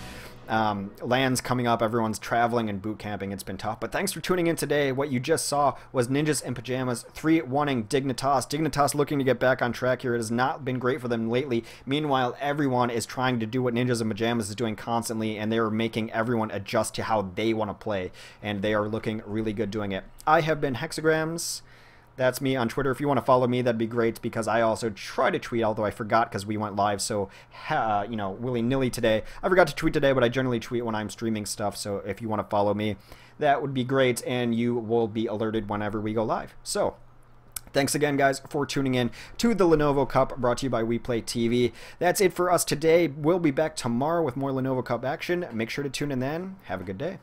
lands coming up. Everyone's traveling and boot camping. It's been tough, but thanks for tuning in today. What you just saw was Ninjas in Pyjamas 3-1ing Dignitas. Dignitas looking to get back on track here. It has not been great for them lately. Meanwhile, everyone is trying to do what Ninjas in Pyjamas is doing constantly, and they are making everyone adjust to how they want to play, and they are looking really good doing it. I have been Hexagrams. That's me on Twitter. If you want to follow me, that'd be great, because I also try to tweet, although I forgot because we went live so, you know, willy-nilly today. I forgot to tweet today, but I generally tweet when I'm streaming stuff, so if you want to follow me, that would be great, and you will be alerted whenever we go live. So, thanks again, guys, for tuning in to the Lenovo Cup, brought to you by WePlay TV. That's it for us today. We'll be back tomorrow with more Lenovo Cup action. Make sure to tune in then. Have a good day.